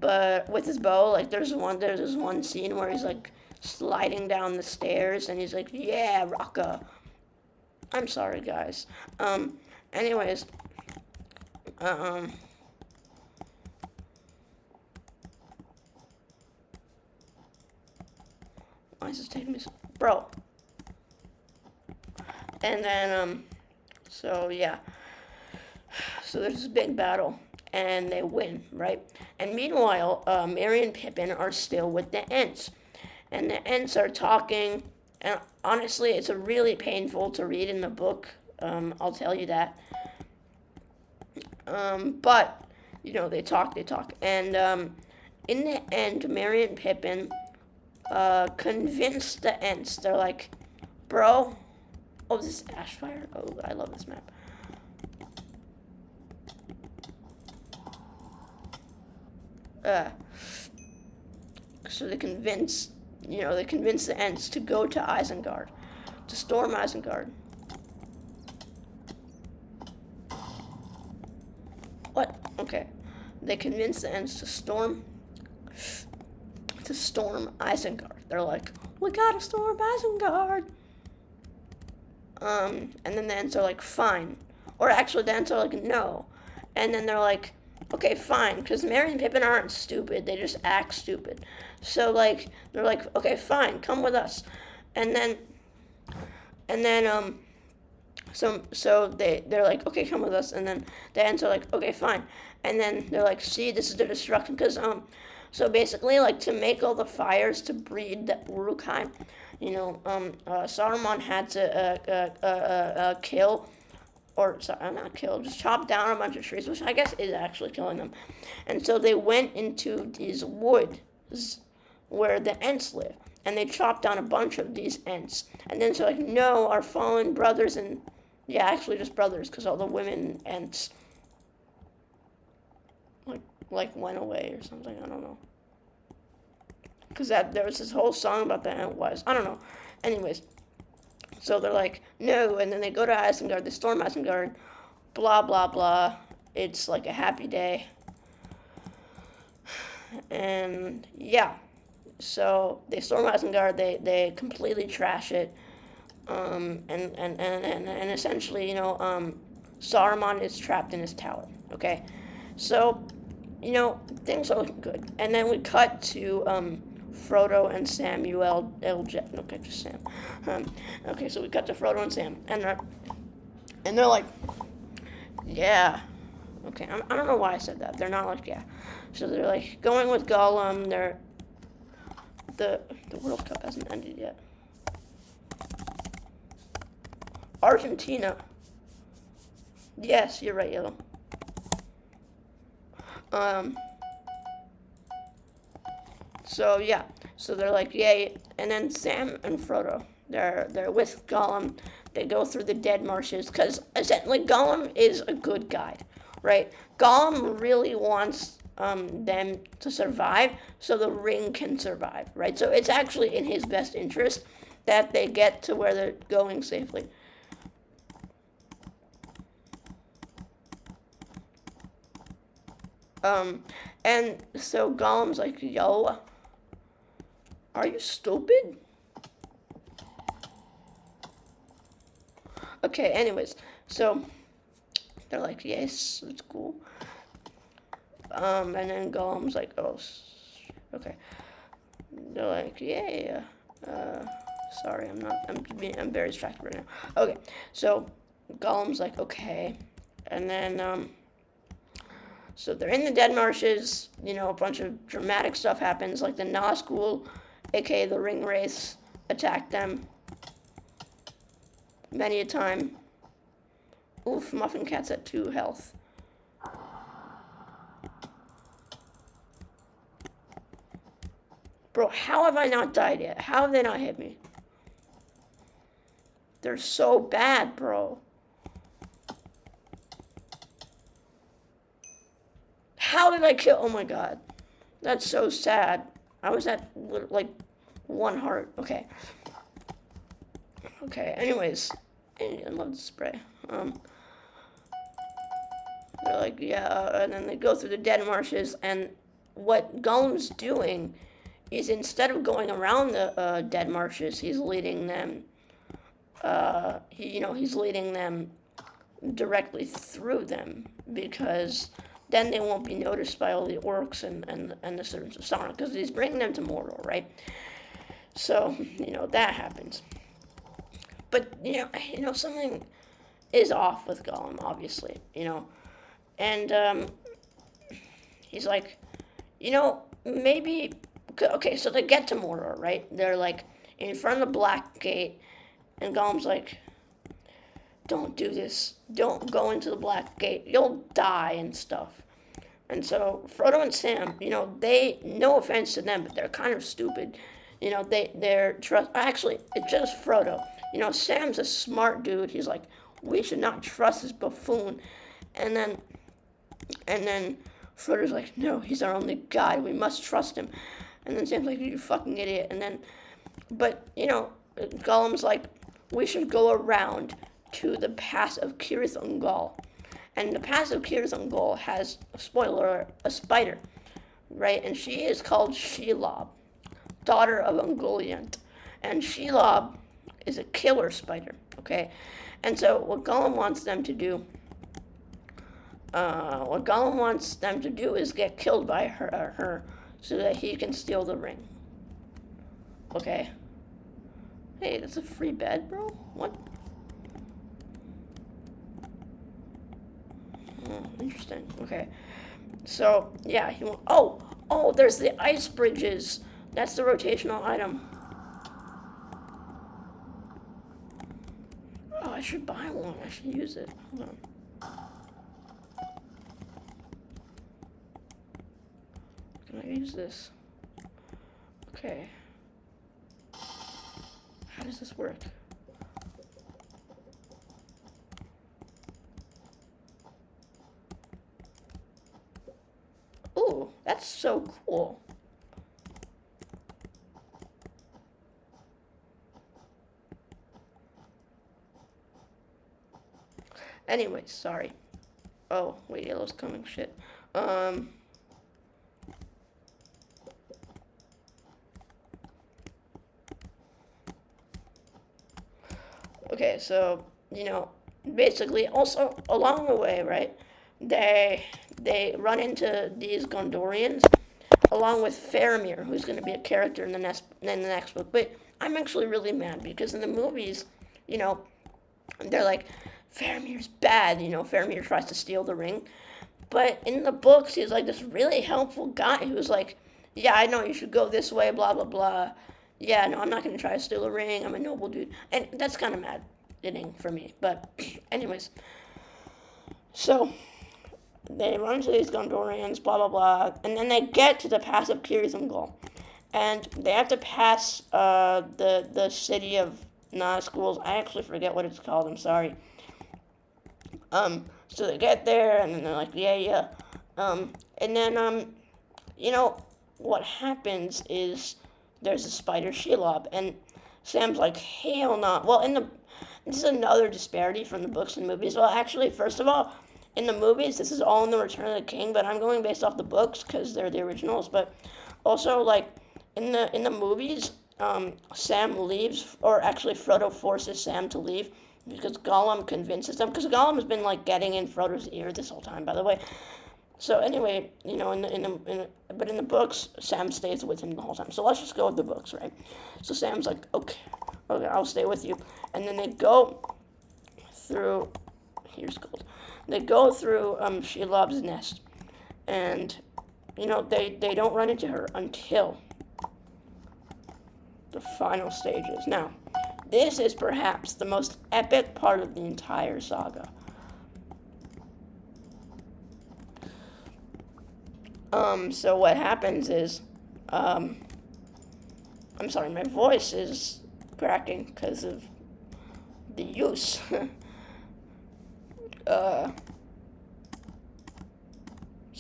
but with his bow, like there's this one scene where he's like sliding down the stairs, and he's like, yeah, Rocka. I'm sorry, guys. Anyways, why is this taking me so... Bro. And then, so yeah. So there's this big battle, and they win, right? And meanwhile, Merry and Pippin are still with the Ents. and the Ents are talking. And honestly, it's a really painful to read in the book. I'll tell you that. But they talk, and in the end, Merry and Pippin convinced the Ents. They're like, bro. Oh, this is Ashfire. Oh, I love this map. So they convince the Ents to go to Isengard, to storm Isengard. What? Okay. They convince the Ents to storm Isengard. They're like, we gotta storm Isengard. And then the Ents are like, fine. Or actually, the Ents are like, no. And then they're like, okay, fine, because Merry and Pippin aren't stupid. They just act stupid. So, they're like, okay, fine, come with us. And then, so they're like, okay, come with us. And then the Ents are like, okay, fine. And then they're like, see, this is the destruction. Because, so basically, to make all the fires to breed the Uruk-hai, Saruman had to kill, or sorry, not kill, just chop down a bunch of trees, which I guess is actually killing them. And so they went into these woods where the Ents live, and they chopped down a bunch of these Ents. And then so no, our fallen brothers, and yeah, actually just brothers, because all the women Ents went away or something. I don't know. Because there was this whole song about the Ent wives. I don't know. Anyways, so they're like, no, and then they go to Isengard, they storm Isengard, blah, blah, blah. It's like a happy day. And yeah, so they storm Isengard, they completely trash it. And essentially, Saruman is trapped in his tower, okay? So, things are looking good. And then we cut to Frodo and Samuel L. Jackson. Okay, just Sam. Okay, so we cut to Frodo and Sam, and they're like, yeah. Okay, I don't know why I said that. They're not like, yeah. So they're like going with Gollum. The World Cup hasn't ended yet. Argentina. Yes, you're right, Yellow. So yeah, so they're like, yay, and then Sam and Frodo, they're with Gollum. They go through the dead marshes because essentially Gollum is a good guide, right? Gollum really wants them to survive so the ring can survive, right? So it's actually in his best interest that they get to where they're going safely. And so Gollum's like, yo, are you stupid? Okay, anyways, so they're like, yes, it's cool. And then Gollum's like, oh, okay. They're like, yeah, sorry, I'm very distracted right now. Okay, so Gollum's like, okay. And then, so they're in the dead marshes, a bunch of dramatic stuff happens, like the Nazgul, aka the ring wraiths, attack them many a time. Oof, Muffin Cat's at 2 health. Bro, how have I not died yet? How have they not hit me? They're so bad, bro. How did I kill? Oh my god. That's so sad. I was at, 1 heart. Okay. Okay, anyways. I love the spray. They're like, yeah, and then they go through the dead marshes, and what Gollum's doing is instead of going around the dead marshes, he's leading them, he's leading them directly through them, because then they won't be noticed by all the orcs and the servants of Sauron, because he's bringing them to Mordor, right? So, that happens. But, something is off with Gollum, obviously, And he's like, maybe Okay, so they get to Mordor, right? They're like in front of the Black Gate, and Gollum's like, "Don't do this. Don't go into the Black Gate. You'll die and stuff." And so Frodo and Sam, they, no offense to them, but they're kind of stupid. They're trust. Actually, it's just Frodo. Sam's a smart dude. He's like, we should not trust this buffoon. And then, and then Frodo's like, no, he's our only guide. We must trust him. And then Sam's like, you fucking idiot. And then, but Gollum's like, we should go around to the pass of Cirith Ungol. And the pass of Cirith Ungol has, spoiler alert, a spider, right? And she is called Shelob, daughter of Ungoliant. And Shelob is a killer spider, okay? And so what Gollum wants them to do is get killed by her so that he can steal the ring. Okay? Hey, that's a free bed, bro? What? Oh, interesting. Okay. So, yeah, there's the ice bridges. That's the rotational item. Oh, I should buy one. I should use it. Hold on. Can I use this? Okay. How does this work? Ooh, that's so cool. Anyway, sorry. Oh, wait, yellow's coming. Shit. Okay, so, basically, also, along the way, right, they run into these Gondorians, along with Faramir, who's going to be a character in the next book. But I'm actually really mad, because in the movies, they're like, Faramir's bad, Faramir tries to steal the ring. But in the books, he's like this really helpful guy who's like, yeah, I know you should go this way, blah, blah, blah. Yeah, no, I'm not going to try to steal a ring. I'm a noble dude. And that's kind of maddening for me. But anyways, so they run into these Gondorians, blah, blah, blah. And then they get to the pass of Cirith Ungol. And they have to pass the city of Nazgul. I actually forget what it's called. I'm sorry. So they get there, and then they're like, yeah. And then, what happens is there's a spider Shelob, and Sam's like, hell no. Well, this is another disparity from the books and movies. Well, actually, first of all, in the movies, this is all in the Return of the King, but I'm going based off the books because they're the originals. But also, like, in the movies, Sam leaves, or actually Frodo forces Sam to leave because Gollum convinces them. Because Gollum has been like getting in Frodo's ear this whole time, by the way. So anyway, but in the books, Sam stays with him the whole time. So let's just go with the books, right? So Sam's like, okay, I'll stay with you, and then they go through. Here's gold. They go through Shelob's nest, and they don't run into her until the final stages. Now, this is perhaps the most epic part of the entire saga. So what happens is, I'm sorry, my voice is cracking because of the use. So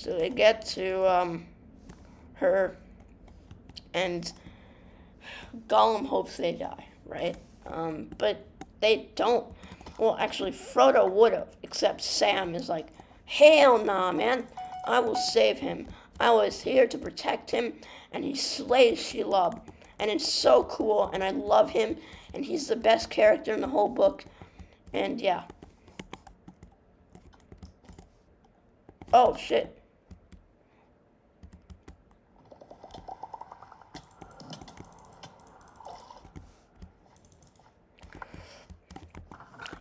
they get to, her, and Gollum hopes they die, right? But they don't. Well, actually, Frodo would have, except Sam is like, hell nah, man. I will save him. I was here to protect him, and he slays Shelob. And it's so cool, and I love him, and he's the best character in the whole book. And yeah. Oh, shit.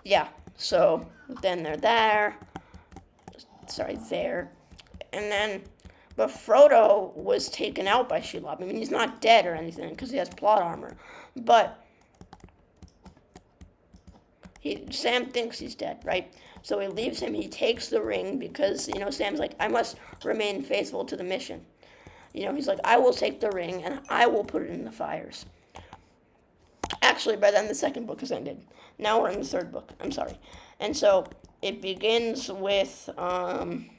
Yeah, so then they're there. Sorry, there. And then But Frodo was taken out by Shelob. I mean, he's not dead or anything because he has plot armor. But Sam thinks he's dead, right? So he leaves him. He takes the ring because, Sam's like, I must remain faithful to the mission. He's like, I will take the ring and I will put it in the fires. Actually, by then the second book has ended. Now we're in the third book. I'm sorry. And so it begins with, I'm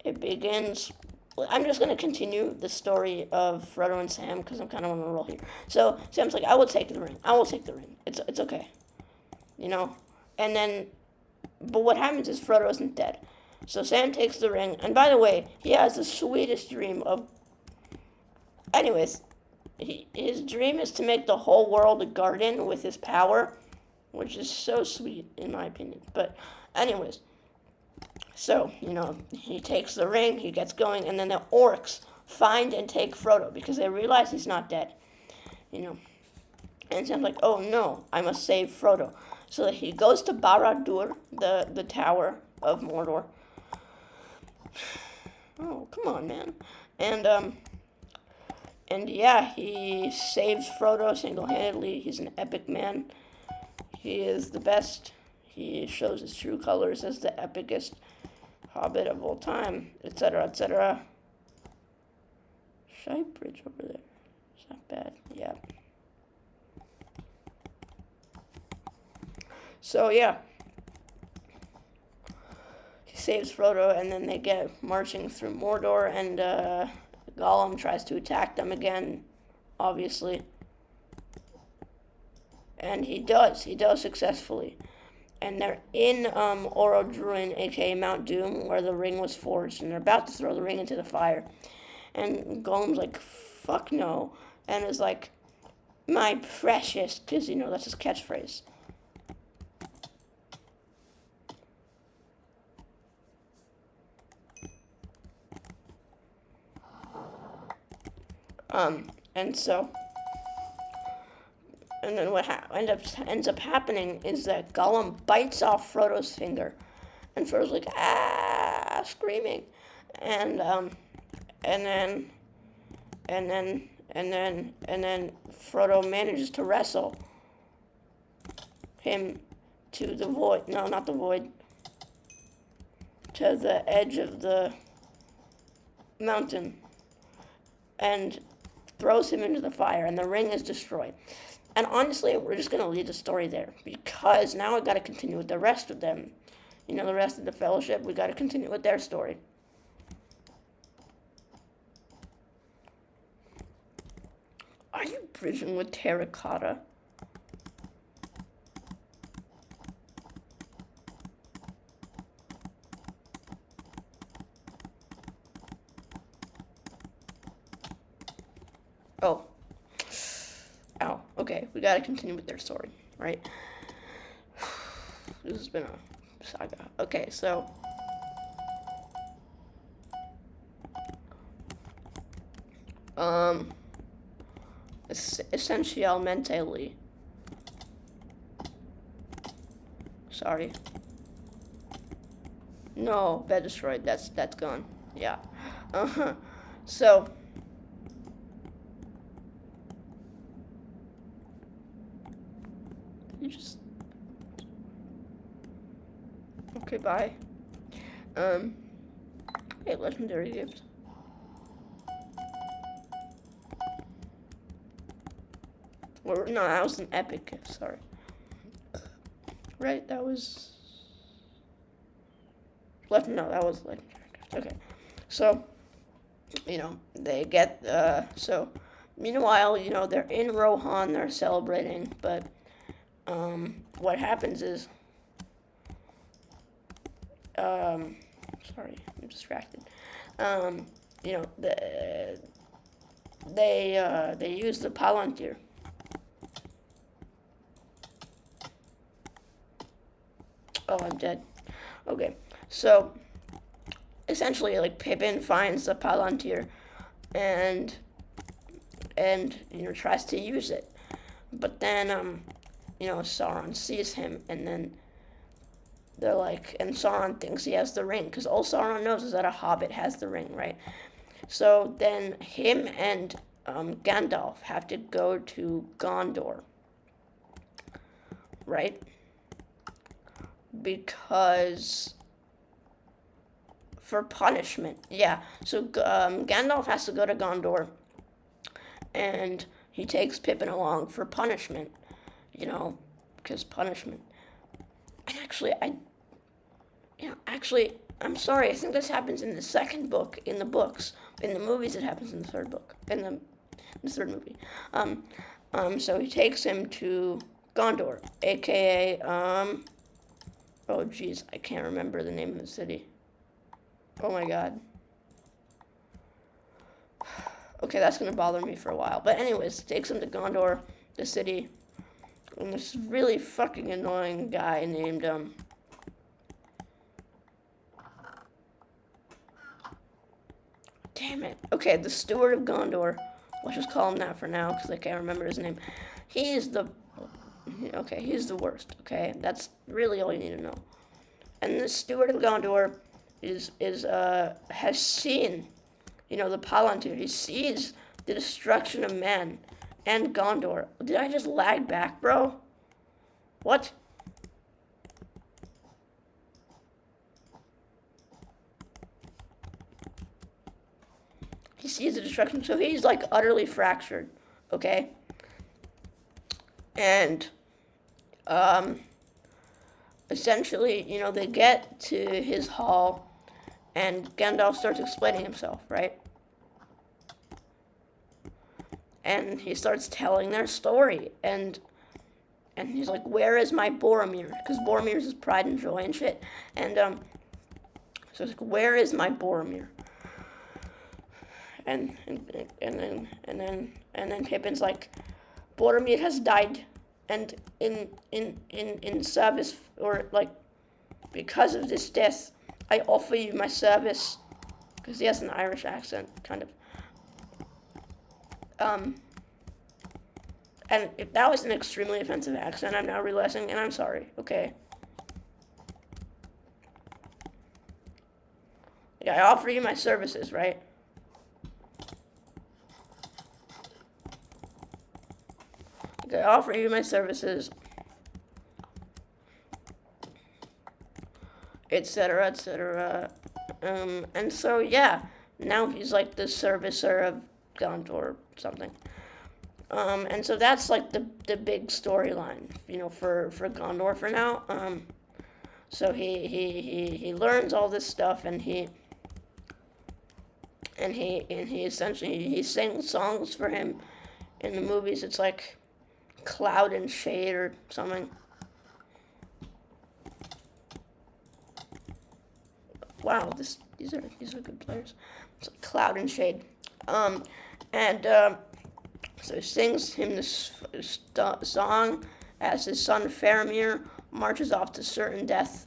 just going to continue the story of Frodo and Sam because I'm kind of on a roll here. So Sam's like, I will take the ring. I will take the ring. It's okay. And then, but what happens is Frodo isn't dead. So Sam takes the ring. And by the way, he has the sweetest dream of, anyways, his dream is to make the whole world a garden with his power, which is so sweet in my opinion. But anyways, so, he takes the ring, he gets going, and then the orcs find and take Frodo because they realize he's not dead, And Sam's like, oh no, I must save Frodo. So he goes to Barad-dûr, the Tower of Mordor. Oh, come on, man. And yeah, he saves Frodo single-handedly. He's an epic man. He is the best. He shows his true colors as the epicest Hobbit of all time, etc., etc. Should I bridge over there? Is that bad? Yeah. So, yeah. He saves Frodo, and then they get marching through Mordor, and Gollum tries to attack them again, obviously. And he does successfully. And they're in Orodruin, aka Mount Doom, where the ring was forged, and they're about to throw the ring into the fire. And Gollum's like, fuck no. And is like, my precious, because, that's his catchphrase. And then what ends up happening is that Gollum bites off Frodo's finger, and Frodo's like screaming, and then Frodo manages to wrestle him to the void. No, not the void. To the edge of the mountain, and throws him into the fire, and the ring is destroyed. And honestly, we're just going to leave the story there, because now I've got to continue with the rest of them. The rest of the Fellowship, we got to continue with their story. Are you bridging with terracotta? Oh. Ow. Okay, we gotta continue with their story, right? This has been a saga. Okay, so essentialmente. Sorry. No, bed destroyed. That's gone. Yeah. So. You just. Okay, bye. Hey, legendary gift. Or, no, that was an epic gift, sorry. Right, that was... No, that was legendary gift. Okay, so, they get, so, meanwhile, they're in Rohan, they're celebrating, but, what happens is, sorry, I'm distracted. They use the Palantir. Oh, I'm dead. Okay, so essentially, like, Pippin finds the Palantir, and tries to use it, but then Sauron sees him, and then they're like, and Sauron thinks he has the ring, because all Sauron knows is that a hobbit has the ring, right? So then him and Gandalf have to go to Gondor, right? Because for punishment, yeah. So Gandalf has to go to Gondor, and he takes Pippin along for punishment, because punishment. And I'm sorry. I think this happens in the second book in the books. In the movies, it happens in the third book. In the third movie. So he takes him to Gondor, aka oh geez, I can't remember the name of the city. Oh my god. Okay, that's gonna bother me for a while. But anyways, takes him to Gondor, the city, and this really fucking annoying guy named damn it. Okay, the Steward of Gondor. Let's just call him that for now, because I can't remember his name. He's the worst, okay? That's really all you need to know. And the Steward of Gondor has seen, the Palantir. He sees the destruction of men and Gondor. Did I just lag back, bro? What? He sees the destruction, so he's like utterly fractured, okay? And essentially, they get to his hall, and Gandalf starts explaining himself, right? And he starts telling their story, and he's like, "Where is my Boromir?" Because Boromir's his pride and joy and shit. And so he's like, "Where is my Boromir?" And then Pippin's like, "Boromir has died, and in service, or like because of this death, I offer you my service," because he has an Irish accent, kind of. And if that was an extremely offensive accent, I'm now realizing, and I'm sorry, okay? Yeah, I offer you my services, right? Okay, I offer you my services, etc., etc. And so, yeah, now he's like the servicer of Gondor or something. And so that's like the big storyline, for Gondor for now. So he learns all this stuff, and he essentially he sings songs for him. In the movies, it's like Cloud and Shade or something. Wow, these are good players. It's like Cloud and Shade. So he sings him this song as his son Faramir marches off to certain death.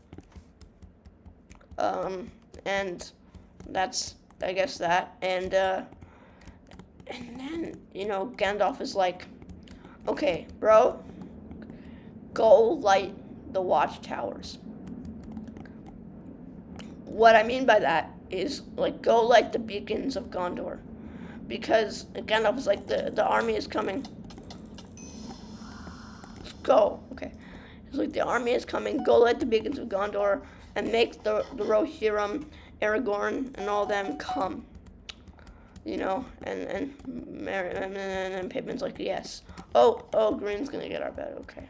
And that's, I guess, that. And then, Gandalf is like, "Okay, bro, go light the watchtowers." What I mean by that is, like, go light the beacons of Gondor. Because Gandalf is like, the army is coming. Let's go. Okay. He's like, the army is coming. Go light the beacons of Gondor and make the Rohirrim, Aragorn, and all them come. And Pippin's like, yes. Oh, Green's gonna get our bed. Okay.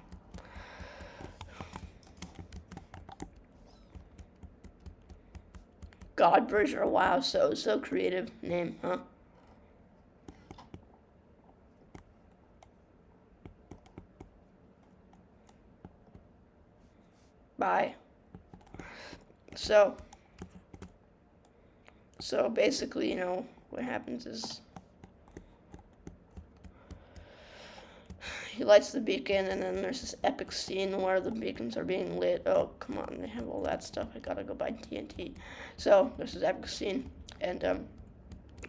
Godbridger. Wow, so creative name, huh? Bye. So basically, what happens is he lights the beacon, and then there's this epic scene where the beacons are being lit. Oh, come on, they have all that stuff. I gotta go buy TNT. So there's this epic scene, and the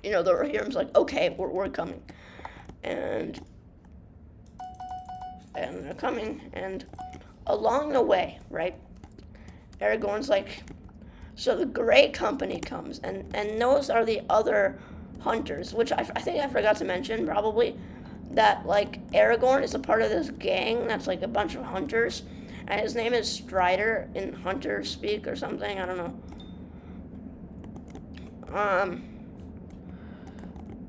Rohirrim's like, okay, we're coming, and they're coming, and along the way, right? Aragorn's like, so the Grey Company comes, and those are the other hunters, which I think I forgot to mention probably, that like Aragorn is a part of this gang that's like a bunch of hunters, and his name is Strider in hunter speak or something, I don't know.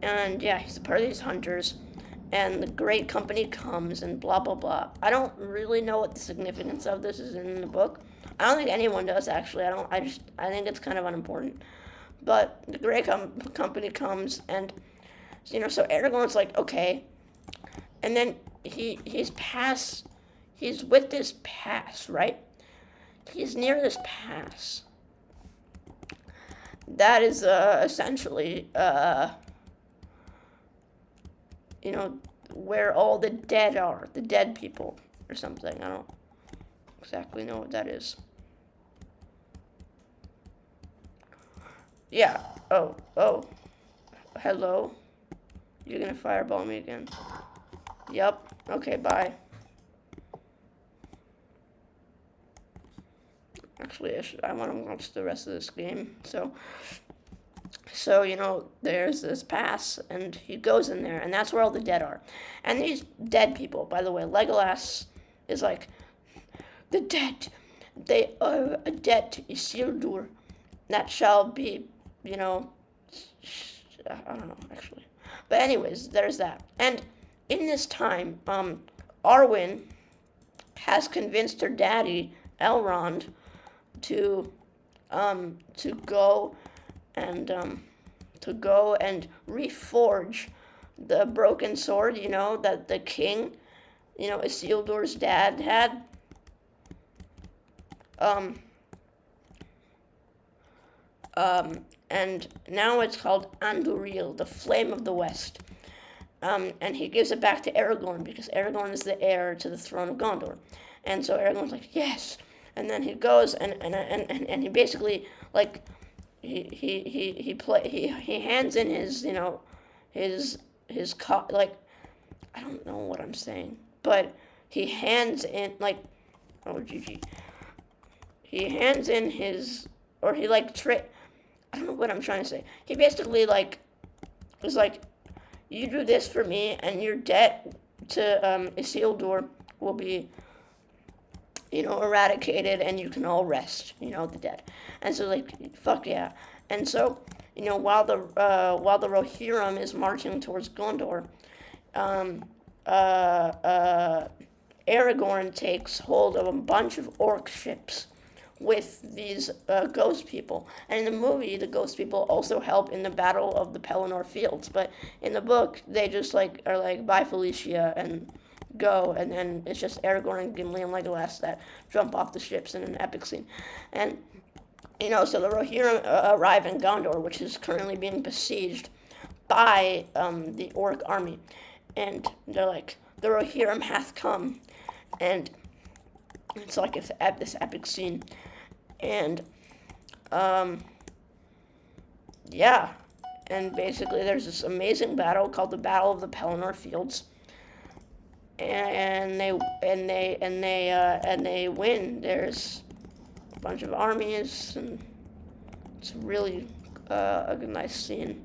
And yeah, he's a part of these hunters, and the Great Company comes and blah blah blah. I don't really know what the significance of this is in the book. I don't think anyone does actually. I think it's kind of unimportant. But the Great Company comes, and so Aragorn's like, okay, and then he's with this pass, right? He's near this pass. That is essentially where all the dead are, the dead people or something. I don't exactly know what that is. Yeah. Oh. Hello. You're gonna fireball me again. Yep. Okay, bye. Actually, I want to watch the rest of this game. So, there's this pass, and he goes in there, and that's where all the dead are. And these dead people, by the way, Legolas is like, the dead, they owe a debt to Isildur that shall be, I don't know, actually. But anyways, there's that. And in this time, Arwen has convinced her daddy, Elrond, to go and reforge the broken sword, that the king, Isildur's dad had. And now it's called Anduril, the Flame of the West. And he gives it back to Aragorn because Aragorn is the heir to the throne of Gondor. And so Aragorn's like, yes. And then he goes and he basically like he hands in his like, I don't know what I'm saying, but he hands in like, oh GG. He hands in his, or he like I don't know what I'm trying to say. He basically like was like, you do this for me, and your debt to Isildur will be, eradicated, and you can all rest, the dead. And so like, fuck yeah. And so, while the Rohirrim is marching towards Gondor, Aragorn takes hold of a bunch of orc ships with these ghost people. And in the movie, the ghost people also help in the Battle of the Pelennor Fields. But in the book, they just are like, bye Felicia, and go. And then it's just Aragorn and Gimli and Legolas that jump off the ships in an epic scene. And, so the Rohirrim arrive in Gondor, which is currently being besieged by the orc army. And they're like, the Rohirrim hath come. And it's like this epic scene. And, yeah. And basically there's this amazing battle called the Battle of the Pelennor Fields. And they win. There's a bunch of armies, and it's really a nice scene.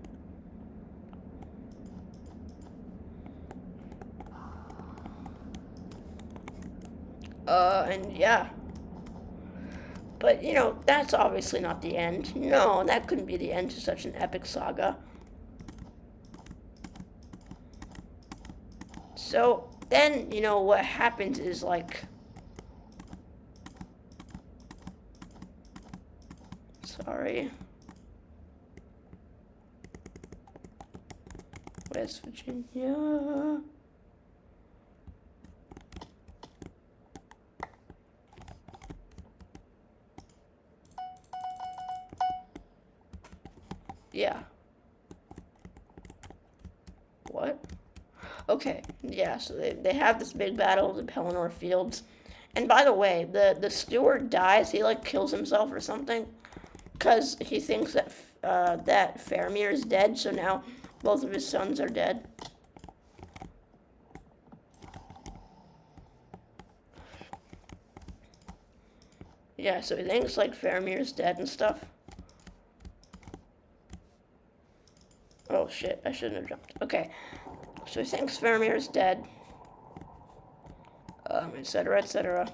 And yeah. But, that's obviously not the end. No, that couldn't be the end to such an epic saga. So, then, what happens is, like... Sorry. West Virginia... Yeah. What? Okay, yeah, so they have this big battle of the Pelennor Fields. And by the way, the steward dies, he like kills himself or something, because he thinks that that Faramir is dead, so now both of his sons are dead. Yeah, so he thinks like Faramir's dead and stuff. Oh shit, I shouldn't have jumped. Okay, so he thinks Faramir's dead, etc., etc.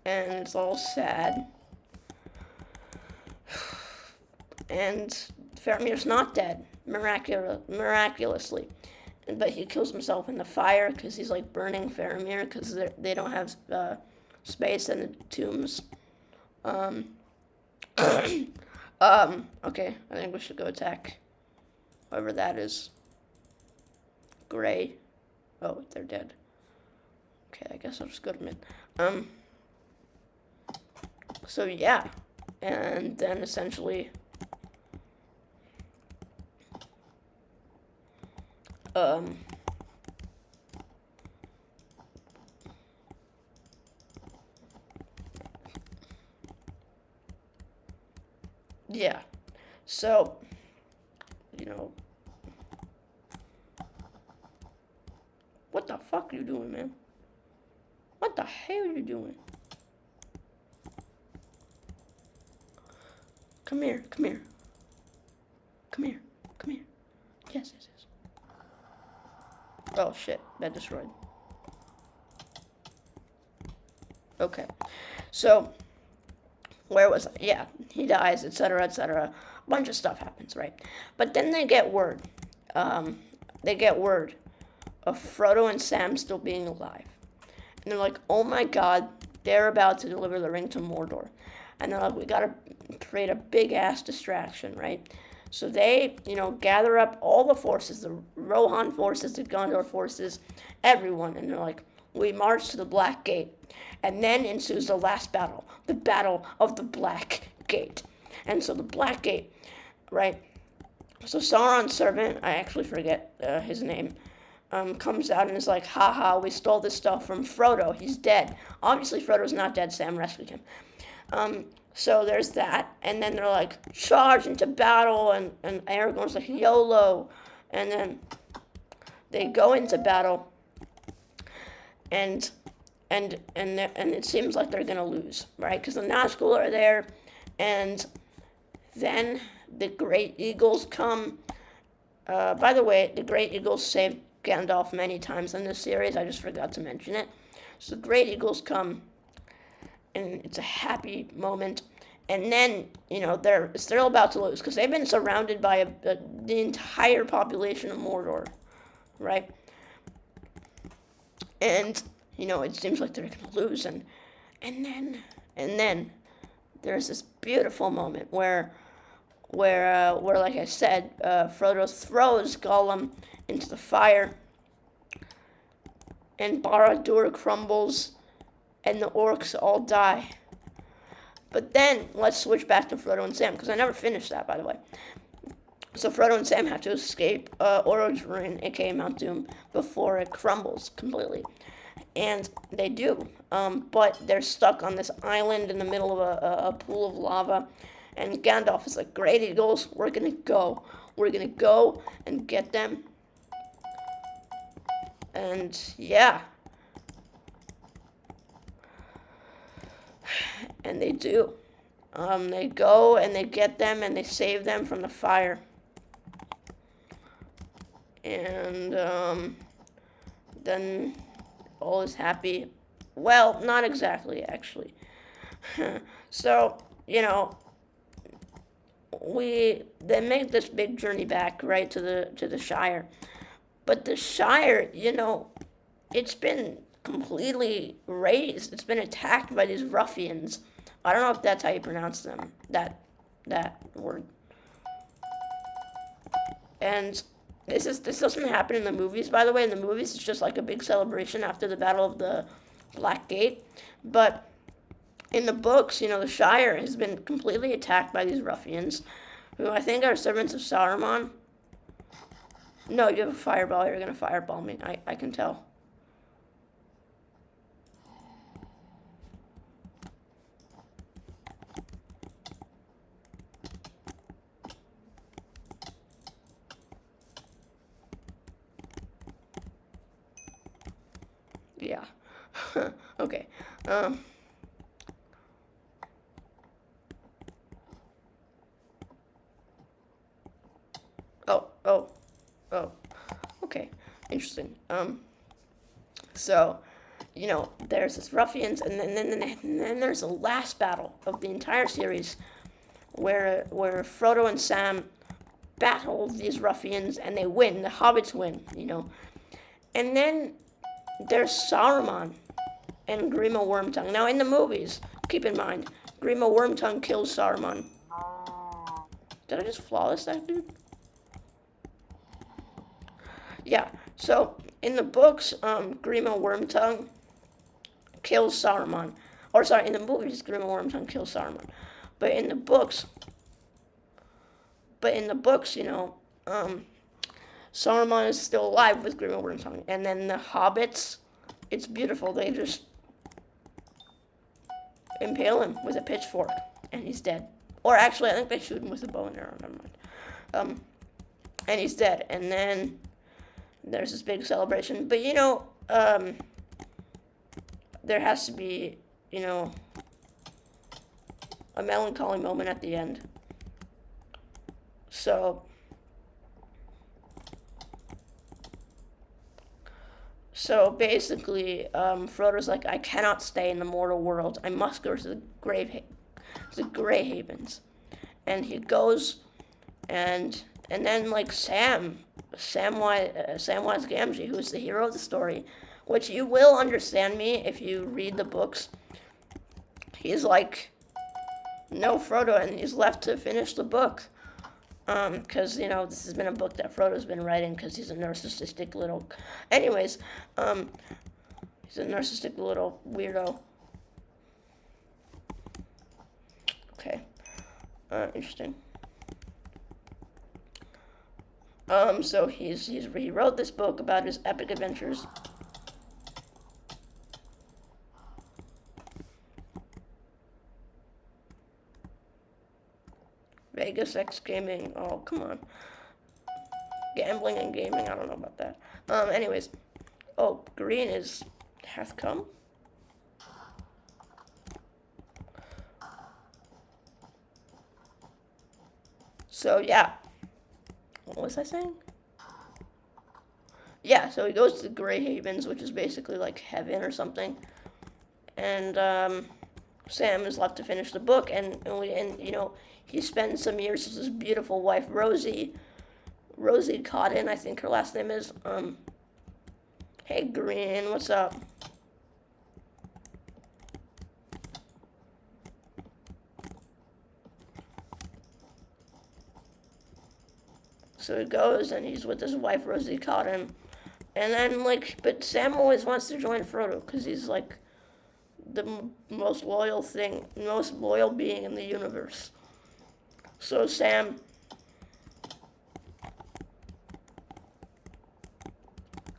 And it's all sad. And Faramir's not dead, miraculously. But he kills himself in the fire because he's like burning Faramir because they don't have space in the tombs. Okay, I think we should go attack whoever that is. Gray. Oh, they're dead. Okay, I guess I'll just go to mid. So yeah, and then essentially, yeah, so, you know, what the fuck are you doing, man? What the hell are you doing? Come here, come here. Come here, come here. Yes, yes, yes. Oh shit, bed destroyed. Okay, so, where was I? Yeah, he dies, etc., etc. A bunch of stuff happens, right? But then they get word. They get word of Frodo and Sam still being alive. And they're like, oh my god, they're about to deliver the ring to Mordor. And they're like, we gotta create a big ass distraction, right? So they, gather up all the forces, the Rohan forces, the Gondor forces, everyone. And they're like, we march to the Black Gate. And then ensues the last battle, the Battle of the Black Gate. And so the Black Gate, right? So Sauron's servant, I actually forget his name, comes out and is like, haha, we stole this stuff from Frodo. He's dead. Obviously, Frodo's not dead. Sam rescued him. So there's that. And then they're like, charge into battle. And Aragorn's like, YOLO. And then they go into battle. And it seems like they're going to lose, right? Because the Nazgul are there. And then the Great Eagles come. By the way, the Great Eagles saved Gandalf many times in this series. I just forgot to mention it. So the Great Eagles come, and it's a happy moment. And then, they're still about to lose because they've been surrounded by the entire population of Mordor, right? And, it seems like they're going to lose. And then there's this beautiful moment where like I said, Frodo throws Gollum into the fire, and Barad-dûr crumbles, and the orcs all die. But then, let's switch back to Frodo and Sam, because I never finished that, by the way. So Frodo and Sam have to escape Oro's-Ruin, aka Mount Doom, before it crumbles completely. And they do, but they're stuck on this island in the middle of a pool of lava. And Gandalf is like, Great Eagles, we're gonna go. We're gonna go and get them. And yeah. And they do. They go and they get them and they save them from the fire. And then all is happy. Well, not exactly, actually. So, they make this big journey back, right, to the Shire. But the Shire, it's been completely razed. It's been attacked by these ruffians. I don't know if that's how you pronounce them. That word. And this doesn't happen in the movies, by the way. In the movies, it's just like a big celebration after the Battle of the Black Gate. But in the books, the Shire has been completely attacked by these ruffians, who I think are servants of Saruman. No, you have a fireball. You're going to fireball me. I can tell. Yeah. Okay. Oh, oh, oh. Okay. Interesting. So, there's this ruffians, and then there's the last battle of the entire series, where Frodo and Sam battle these ruffians, and they win. The hobbits win. And then there's Saruman and Grima Wormtongue. Now, in the movies, keep in mind, Grima Wormtongue kills Saruman. Did I just flawless that dude? Yeah. So in the books, Grima Wormtongue kills Saruman. Or sorry, in the movies, Grima Wormtongue kills Saruman. But in the books, Saruman is still alive with Grima Wormtongue. And then the hobbits, it's beautiful. They just impale him with a pitchfork, and he's dead. Or actually, I think they shoot him with a bow and arrow. Never mind. And he's dead. And then there's this big celebration. But there has to be, a melancholy moment at the end. So basically, Frodo's like, I cannot stay in the mortal world. I must go to the Grey Havens, and he goes, and then like Samwise Gamgee, who's the hero of the story, which you will understand me if you read the books. He's like, no, Frodo, and he's left to finish the book. Because, this has been a book that Frodo's been writing because he's a narcissistic little... Anyways, he's a narcissistic little weirdo. Okay. Interesting. So he wrote this book about his epic adventures. Vegas X Gaming. Oh, come on. Gambling and gaming. I don't know about that. Anyways. Oh, green hath come. So, yeah. What was I saying? Yeah, so he goes to the Grey Havens, which is basically like heaven or something. And, Sam is left to finish the book, and he spends some years with his beautiful wife, Rosie Cotton, I think her last name is. Hey, Green, what's up? So he goes, and he's with his wife, Rosie Cotton. And then, but Sam always wants to join Frodo, because he's, the most loyal being in the universe. So Sam...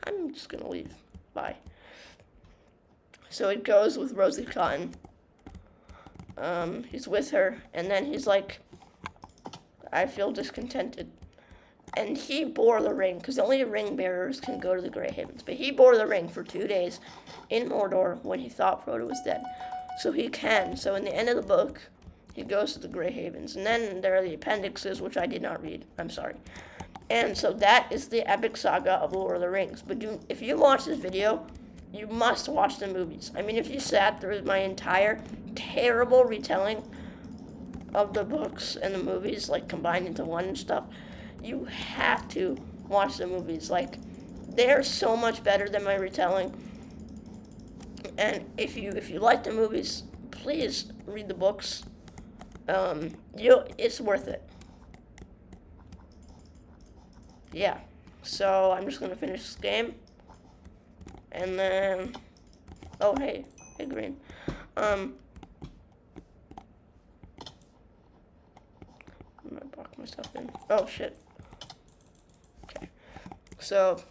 I'm just gonna leave. Bye. So it goes with Rosie Cotton. He's with her, and then he's like, I feel discontented. And he bore the ring, because only ring bearers can go to the Grey Havens. But he bore the ring for 2 days in Mordor when he thought Frodo was dead. So he can. So in the end of the book, he goes to the Grey Havens. And then there are the appendixes, which I did not read. I'm sorry. And so that is the epic saga of Lord of the Rings. But if you watch this video, you must watch the movies. I mean, if you sat through my entire terrible retelling of the books and the movies, combined into one and stuff, you have to watch the movies. They're so much better than my retelling. And if you like the movies, please read the books. It's worth it. Yeah. So I'm just gonna finish this game, and then, oh hey Green. I'm gonna block myself in. Oh shit. Okay. So,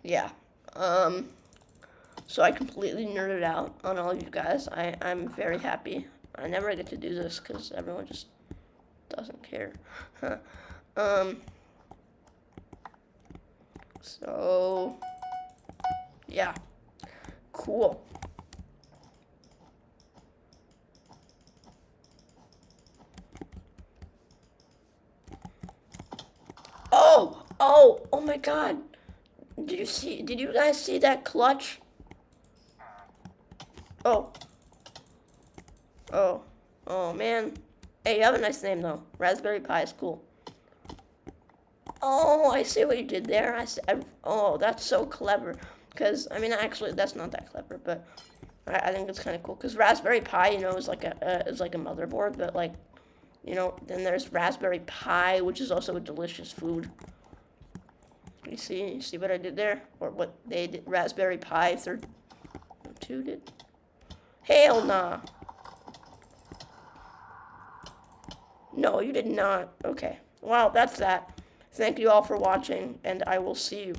yeah. So I completely nerded out on all of you guys. I'm very happy. I never get to do this because everyone just doesn't care. So, yeah. Cool. Oh my God. Did you guys see that clutch? Oh, oh, oh man. Hey, you have a nice name though. Raspberry Pi is cool. Oh, I see what you did there. Oh, that's so clever. Because, I mean, actually, that's not that clever, but I think it's kind of cool. Because Raspberry Pi, is like a motherboard, but like, then there's Raspberry Pi, which is also a delicious food. You see what I did there? Or what they did? Raspberry Pi 2 did? Hell nah. No, you did not. Okay. Well, that's that. Thank you all for watching, and I will see you